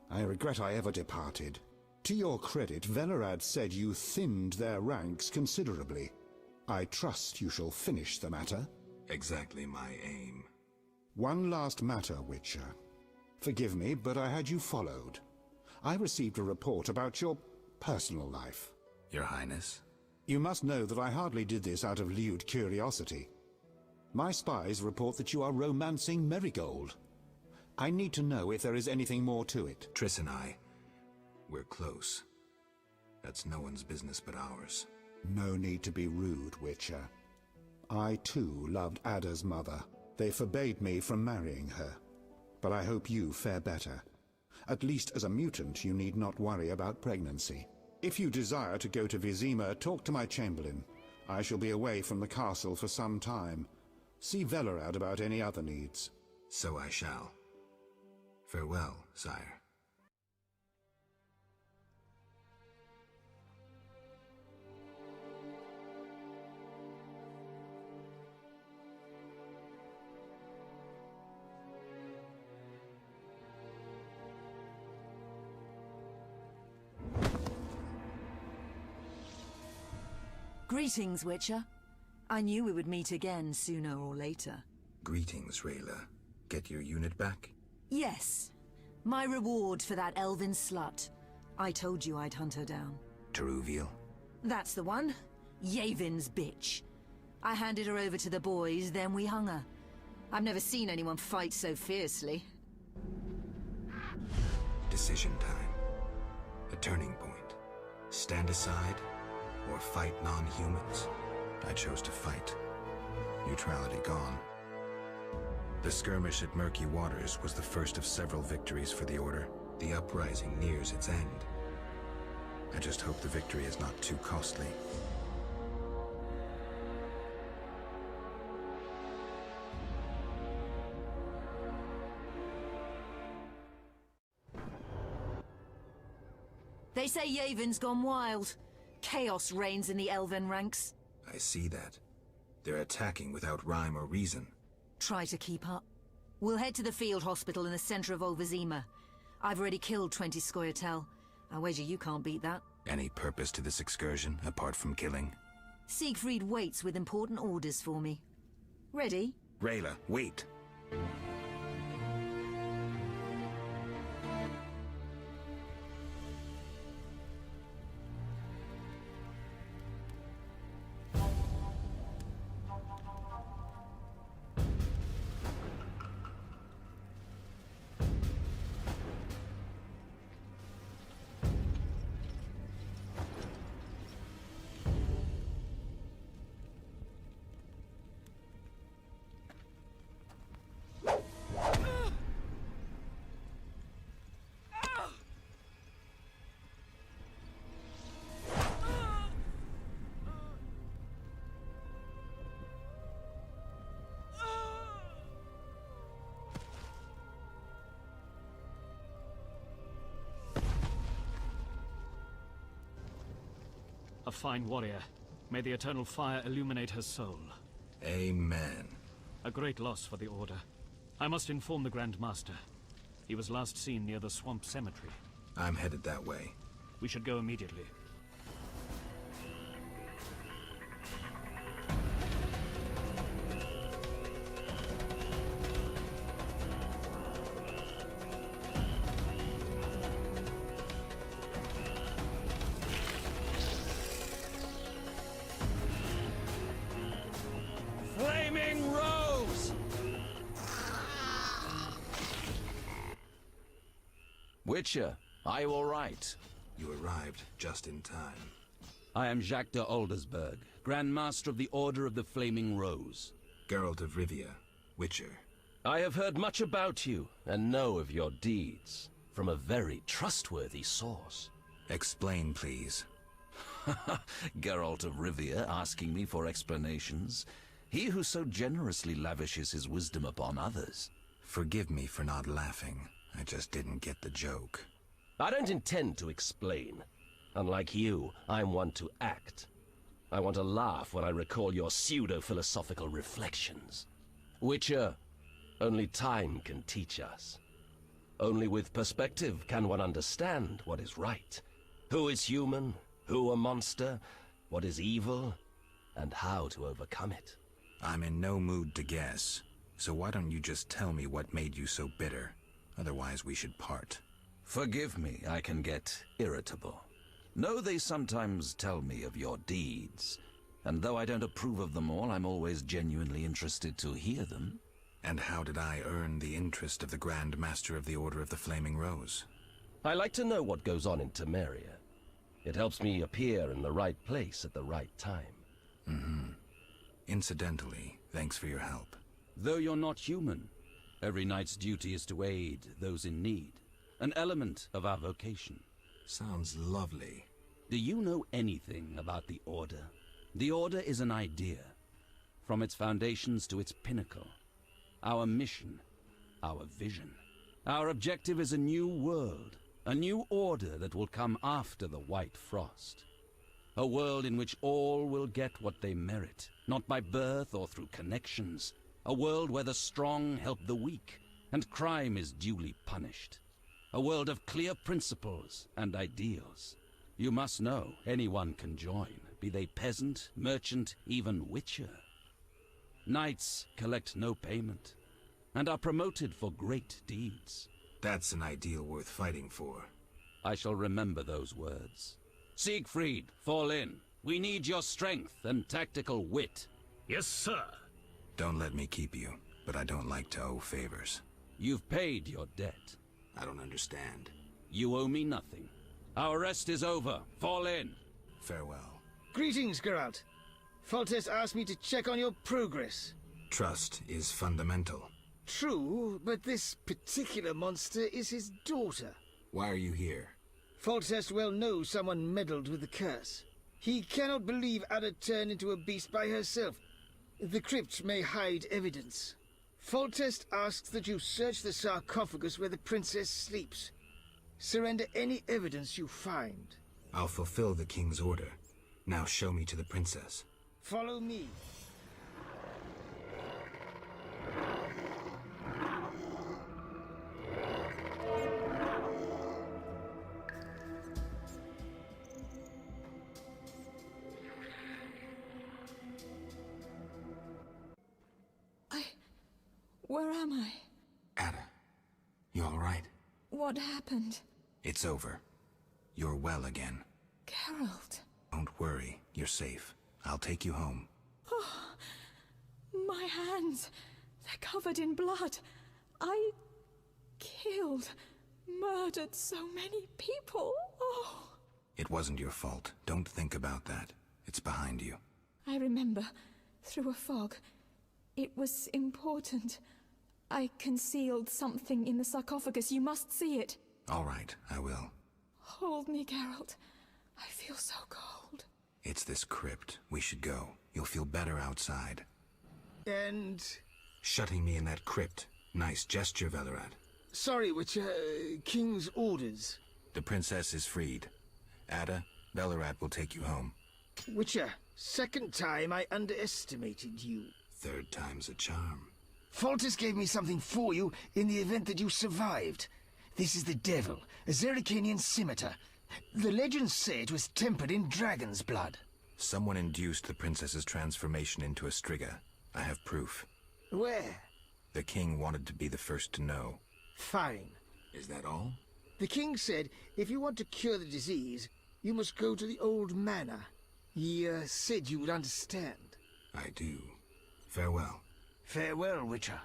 I regret I ever departed. To your credit, Velerad said you thinned their ranks considerably. I trust you shall finish the matter. Exactly my aim. One last matter, Witcher. Forgive me, but I had you followed. I received a report about your personal life. Your Highness? You must know that I hardly did this out of lewd curiosity. My spies report that you are romancing Merigold. I need to know if there is anything more to it. Triss and we're close. That's no one's business but ours. No need to be rude, Witcher. I too loved Ada's mother. They forbade me from marrying her. But I hope you fare better. At least as a mutant, you need not worry about pregnancy. If you desire to go to Vizima, talk to my chamberlain. I shall be away from the castle for some time. See Velerad about any other needs. So I shall. Farewell, sire. Greetings, Witcher. I knew we would meet again sooner or later. Greetings, Rayla. Get your unit back? Yes. My reward for that elven slut. I told you I'd hunt her down. Teruviel? That's the one. Yavin's bitch. I handed her over to the boys, then we hung her. I've never seen anyone fight so fiercely. Decision time. A turning point. Stand aside or fight non-humans. I chose to fight. Neutrality gone. The skirmish at Murky Waters was the first of several victories for the Order. The uprising nears its end. I just hope the victory is not too costly. They say Yavin's gone wild. Chaos reigns in the Elven ranks. I see that. They're attacking without rhyme or reason. Try to keep up. We'll head to the field hospital in the center of Olvazima. I've already killed 20 Scoia'tael. I wager you can't beat that. Any purpose to this excursion, apart from killing? Siegfried waits with important orders for me. Ready? Rayla, wait! A fine warrior. May the eternal fire illuminate her soul. Amen. A great loss for the Order. I must inform the Grand Master. He was last seen near the Swamp Cemetery. I'm headed that way. We should go immediately. Flaming Rose! Witcher, are you all right? You arrived just in time. I am Jacques de Aldersberg, Grand Master of the Order of the Flaming Rose. Geralt of Rivia, Witcher. I have heard much about you, and know of your deeds, from a very trustworthy source. Explain, please. Geralt of Rivia asking me for explanations. He who so generously lavishes his wisdom upon others. Forgive me for not laughing. I just didn't get the joke. I don't intend to explain. Unlike you, I'm one to act. I want to laugh when I recall your pseudo-philosophical reflections. Witcher, only time can teach us. Only with perspective can one understand what is right. Who is human, who a monster, what is evil, and how to overcome it. I'm in no mood to guess, so why don't you just tell me what made you so bitter? Otherwise we should part. Forgive me, I can get irritable. Know they sometimes tell me of your deeds, and though I don't approve of them all, I'm always genuinely interested to hear them. And how did I earn the interest of the Grand Master of the Order of the Flaming Rose? I like to know what goes on in Temeria. It helps me appear in the right place at the right time. Mm-hmm. Incidentally, thanks for your help. Though you're not human, every knight's duty is to aid those in need. An element of our vocation. Sounds lovely. Do you know anything about the Order? The Order is an idea. From its foundations to its pinnacle. Our mission. Our vision. Our objective is a new world. A new order that will come after the White Frost. A world in which all will get what they merit, not by birth or through connections. A world where the strong help the weak, and crime is duly punished. A world of clear principles and ideals. You must know anyone can join, be they peasant, merchant, even witcher. Knights collect no payment, and are promoted for great deeds. That's an ideal worth fighting for. I shall remember those words. Siegfried, fall in. We need your strength and tactical wit. Yes, sir. Don't let me keep you, but I don't like to owe favors. You've paid your debt. I don't understand. You owe me nothing. Our rest is over. Fall in. Farewell. Greetings, Geralt. Foltest asked me to check on your progress. Trust is fundamental. True, but this particular monster is his daughter. Why are you here? Foltest well knows someone meddled with the curse. He cannot believe Ada turned into a beast by herself. The crypt may hide evidence. Foltest asks that you search the sarcophagus where the princess sleeps. Surrender any evidence you find. I'll fulfill the king's order. Now show me to the princess. Follow me. Where am I? Ada, you all right? What happened? It's over. You're well again. Geralt. Don't worry, you're safe. I'll take you home. Oh, my hands. They're covered in blood. I killed, murdered so many people. Oh. It wasn't your fault. Don't think about that. It's behind you. I remember, through a fog. It was important. I concealed something in the sarcophagus. You must see it. All right, I will. Hold me, Geralt. I feel so cold. It's this crypt. We should go. You'll feel better outside. And... Shutting me in that crypt. Nice gesture, Velerat. Sorry, Witcher. King's orders. The princess is freed. Ada, Velerat will take you home. Witcher, second time I underestimated you. Third time's a charm. Foltest gave me something for you in the event that you survived. This is the Devil, a Zerrikanian scimitar. The legends say it was tempered in dragon's blood. Someone induced the princess's transformation into a Striga. I have proof. Where? The king wanted to be the first to know. Fine. Is that all? The king said if you want to cure the disease, you must go to the old manor. He said you would understand. I do. Farewell. Farewell, Witcher.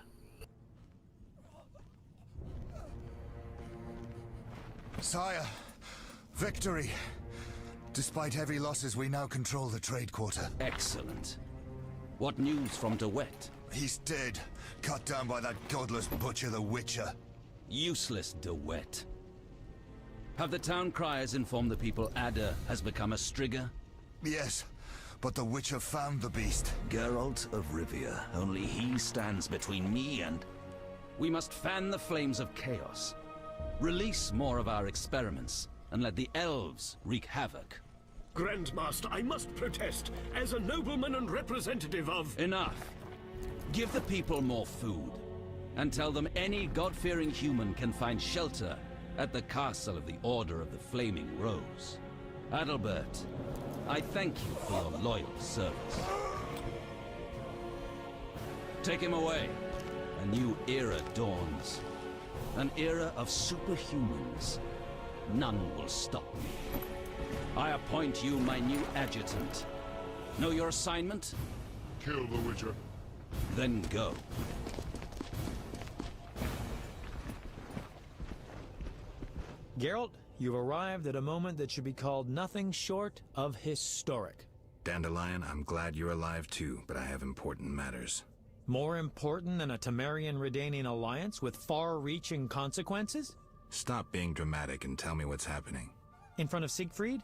Sire, victory. Despite heavy losses, we now control the trade quarter. Excellent. What news from De Wet? He's dead. Cut down by that godless butcher, the Witcher. Useless, De Wet. Have the town criers informed the people Ada has become a Striga? Yes, but the Witcher found the beast. Geralt of Rivia. Only he stands between me and... We must fan the flames of chaos. Release more of our experiments, and let the elves wreak havoc. Grandmaster, I must protest, as a nobleman and representative of... Enough. Give the people more food, and tell them any God-fearing human can find shelter at the castle of the Order of the Flaming Rose. Adalbert, I thank you for your loyal service. Take him away. A new era dawns. An era of superhumans. None will stop me. I appoint you my new adjutant. Know your assignment? Kill the Witcher. Then go. Geralt, you've arrived at a moment that should be called nothing short of historic. Dandelion, I'm glad you're alive too, but I have important matters. More important than a Temerian-Redanian alliance with far-reaching consequences? Stop being dramatic and tell me what's happening. In front of Siegfried?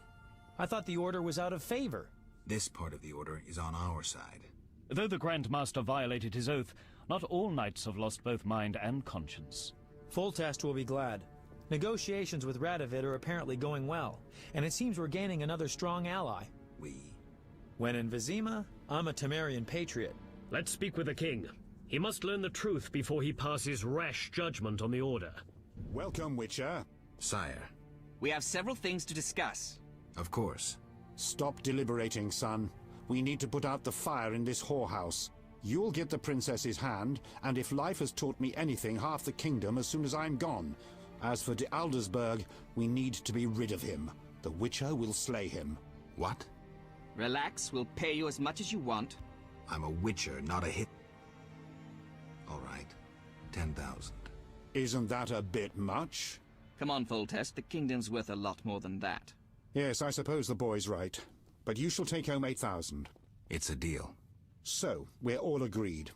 I thought the Order was out of favor. This part of the Order is on our side. Though the Grand Master violated his oath, not all knights have lost both mind and conscience. Foltest will be glad. Negotiations with Radovid are apparently going well, and it seems we're gaining another strong ally. When in Vizima, I'm a Temerian patriot. Let's speak with the king. He must learn the truth before he passes rash judgment on the Order. Welcome, Witcher. Sire. We have several things to discuss. Of course. Stop deliberating, son. We need to put out the fire in this whorehouse. You'll get the princess's hand, and if life has taught me anything, half the kingdom as soon as I'm gone. As for de Aldersberg, we need to be rid of him. The Witcher will slay him. What? Relax, we'll pay you as much as you want. I'm a Witcher, not a hit. All right. 10,000. Isn't that a bit much? Come on, Foltest, the kingdom's worth a lot more than that. Yes, I suppose the boy's right. But you shall take home 8,000. It's a deal. So, we're all agreed.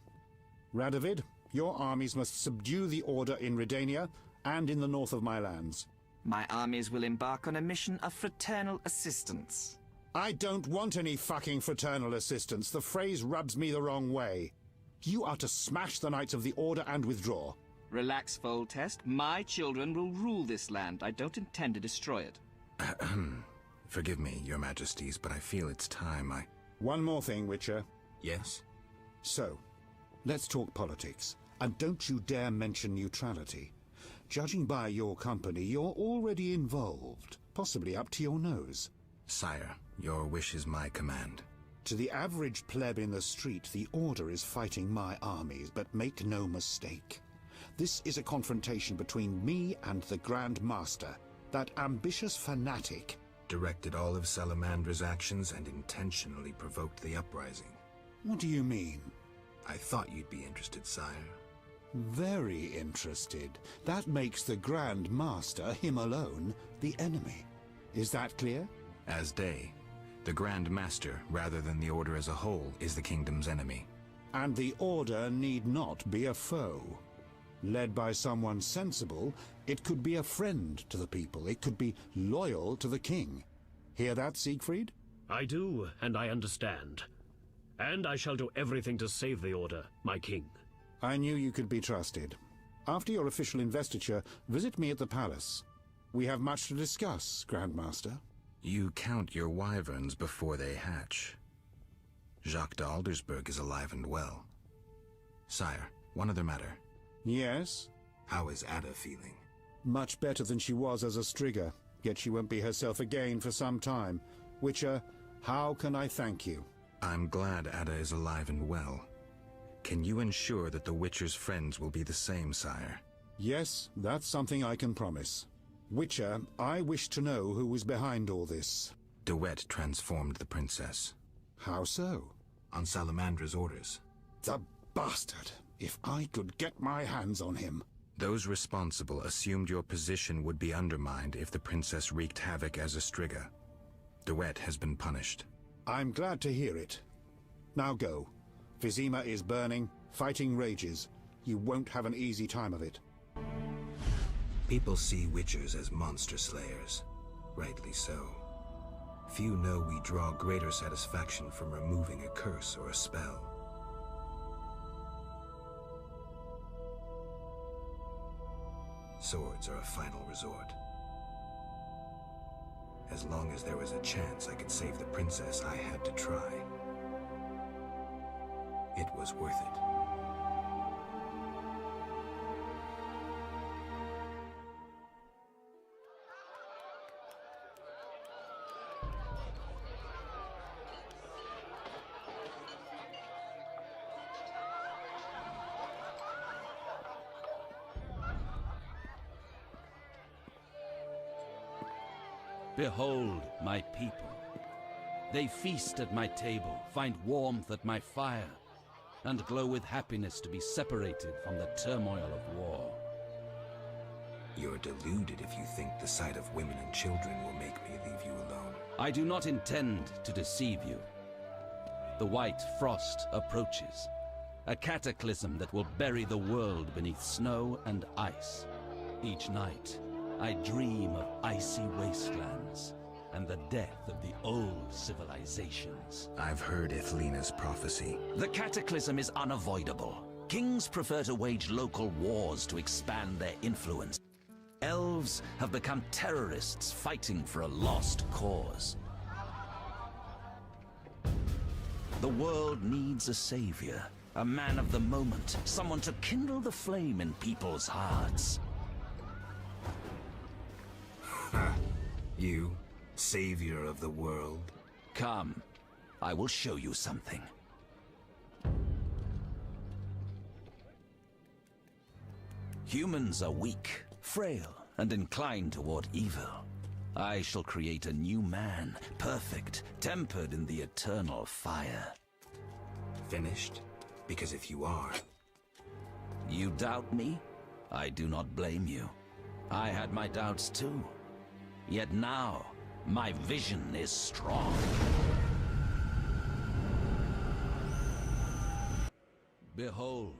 Radovid, your armies must subdue the Order in Redania and in the north of my lands. My armies will embark on a mission of fraternal assistance. I don't want any fucking fraternal assistance. The phrase rubs me the wrong way. You are to smash the Knights of the Order and withdraw. Relax, Foltest. My children will rule this land. I don't intend to destroy it. Forgive me, your majesties, but I feel it's time I... One more thing, Witcher. Yes? So, let's talk politics. And don't you dare mention neutrality. Judging by your company, you're already involved, possibly up to your nose. Sire, your wish is my command. To the average pleb in the street, the Order is fighting my armies, but make no mistake. This is a confrontation between me and the Grand Master, that ambitious fanatic. Directed all of Salamandra's actions and intentionally provoked the uprising. What do you mean? I thought you'd be interested, sire. Very interested. That makes the Grand Master, him alone, the enemy. Is that clear? As day. The Grand Master, rather than the Order as a whole, is the kingdom's enemy. And the Order need not be a foe. Led by someone sensible, it could be a friend to the people. It could be loyal to the king. Hear that, Siegfried? I do, and I understand. And I shall do everything to save the Order, my king. I knew you could be trusted. After your official investiture, visit me at the palace. We have much to discuss, Grandmaster. You count your wyverns before they hatch. Jacques d'Aldersberg is alive and well. Sire, one other matter. Yes? How is Ada feeling? Much better than she was as a Striga, yet she won't be herself again for some time. Witcher, how can I thank you? I'm glad Ada is alive and well. Can you ensure that the Witcher's friends will be the same, sire? Yes, that's something I can promise. Witcher, I wish to know who was behind all this. De Wet transformed the princess. How so? On Salamandra's orders. The bastard! If I could get my hands on him. Those responsible assumed your position would be undermined if the princess wreaked havoc as a Striga. De Wet has been punished. I'm glad to hear it. Now go. Vizima is burning, fighting rages. You won't have an easy time of it. People see Witchers as monster slayers. Rightly so. Few know we draw greater satisfaction from removing a curse or a spell. Swords are a final resort. As long as there was a chance I could save the princess, I had to try. It was worth it. Behold my people. They feast at my table, find warmth at my fire, and glow with happiness to be separated from the turmoil of war. You're deluded if you think the sight of women and children will make me leave you alone. I do not intend to deceive you. The white frost approaches, a cataclysm that will bury the world beneath snow and ice. Each night, I dream of icy wastelands and the death of the old civilizations. I've heard Ithlina's prophecy. The cataclysm is unavoidable. Kings prefer to wage local wars to expand their influence. Elves have become terrorists fighting for a lost cause. The world needs a savior, a man of the moment, someone to kindle the flame in people's hearts. You, savior of the world? Come, I will show you something. Humans are weak, frail, and inclined toward evil. I shall create a new man, perfect, tempered in the eternal fire. Finished? Because if you are... You doubt me? I do not blame you. I had my doubts too. Yet now, my vision is strong. Behold,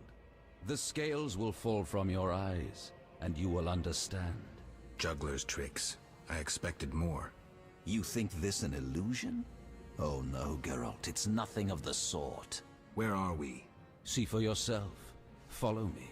the scales will fall from your eyes, and you will understand. Juggler's tricks. I expected more. You think this an illusion? Oh no, Geralt, it's nothing of the sort. Where are we? See for yourself. Follow me.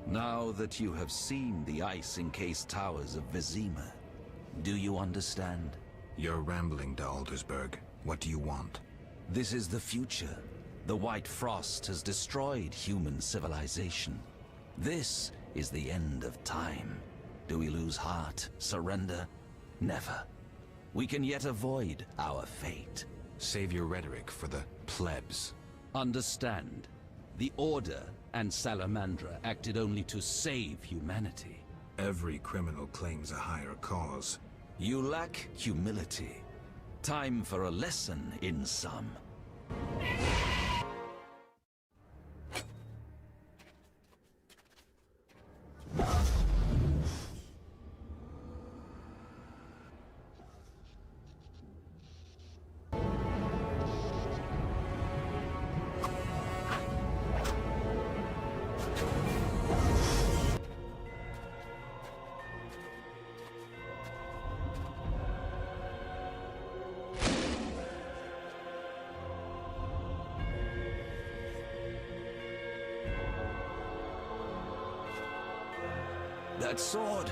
Now that you have seen the ice-encased towers of Vizima, do you understand? You're rambling to Aldersburg. What do you want? This is the future. The White Frost has destroyed human civilization. This is the end of time. Do we lose heart, surrender? Never. We can yet avoid our fate. Save your rhetoric for the plebs. Understand. The Order and Salamandra acted only to save humanity. Every criminal claims a higher cause. You lack humility. Time for a lesson in some. That sword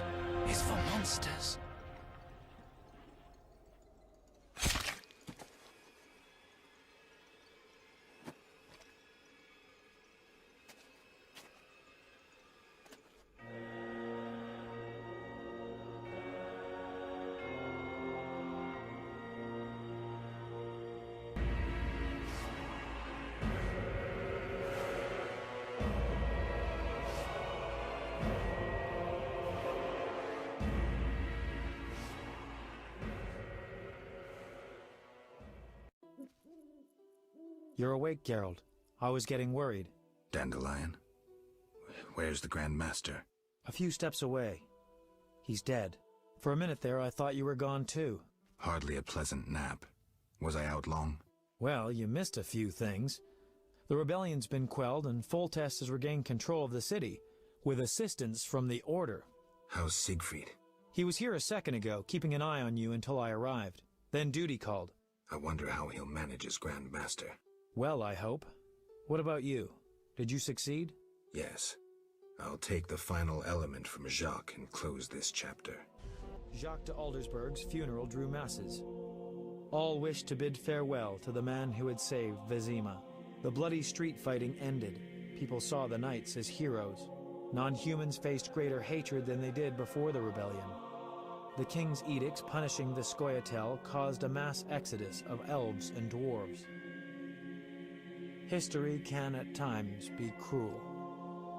is for monsters. You're awake, Geralt. I was getting worried. Dandelion? Where's the Grand Master? A few steps away. He's dead. For a minute there, I thought you were gone too. Hardly a pleasant nap. Was I out long? Well, you missed a few things. The rebellion's been quelled, and Foltest has regained control of the city, with assistance from the Order. How's Siegfried? He was here a second ago, keeping an eye on you until I arrived. Then duty called. I wonder how he'll manage as Grand Master. Well, I hope. What about you? Did you succeed? Yes. I'll take the final element from Jacques and close this chapter. Jacques de Aldersburg's funeral drew masses. All wished to bid farewell to the man who had saved Vizima. The bloody street fighting ended. People saw the knights as heroes. Non-humans faced greater hatred than they did before the rebellion. The king's edicts punishing the Scoia'tael caused a mass exodus of elves and dwarves. History can at times be cruel.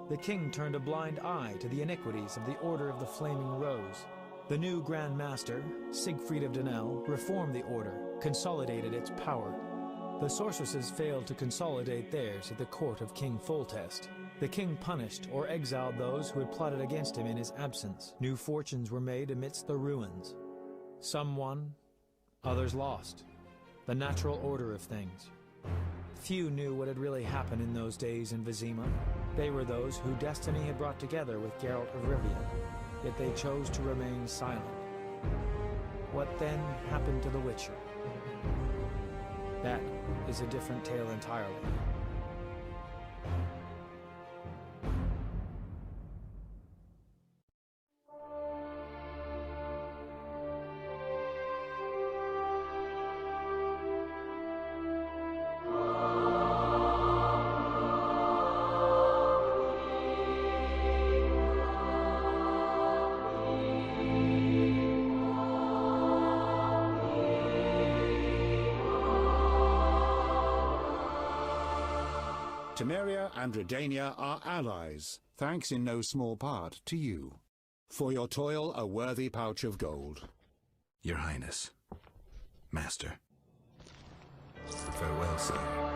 The king turned a blind eye to the iniquities of the Order of the Flaming Rose. The new Grand Master, Siegfried of Dunel, reformed the Order, consolidated its power. The sorceresses failed to consolidate theirs at the court of King Foltest. The king punished or exiled those who had plotted against him in his absence. New fortunes were made amidst the ruins. Some won, others lost. The natural order of things. Few knew what had really happened in those days in Vizima. They were those who destiny had brought together with Geralt of Rivia, yet they chose to remain silent. What then happened to the Witcher? That is a different tale entirely. Temeria and Redania are allies, thanks in no small part to you. For your toil, a worthy pouch of gold. Your Highness. Master. Farewell, sir.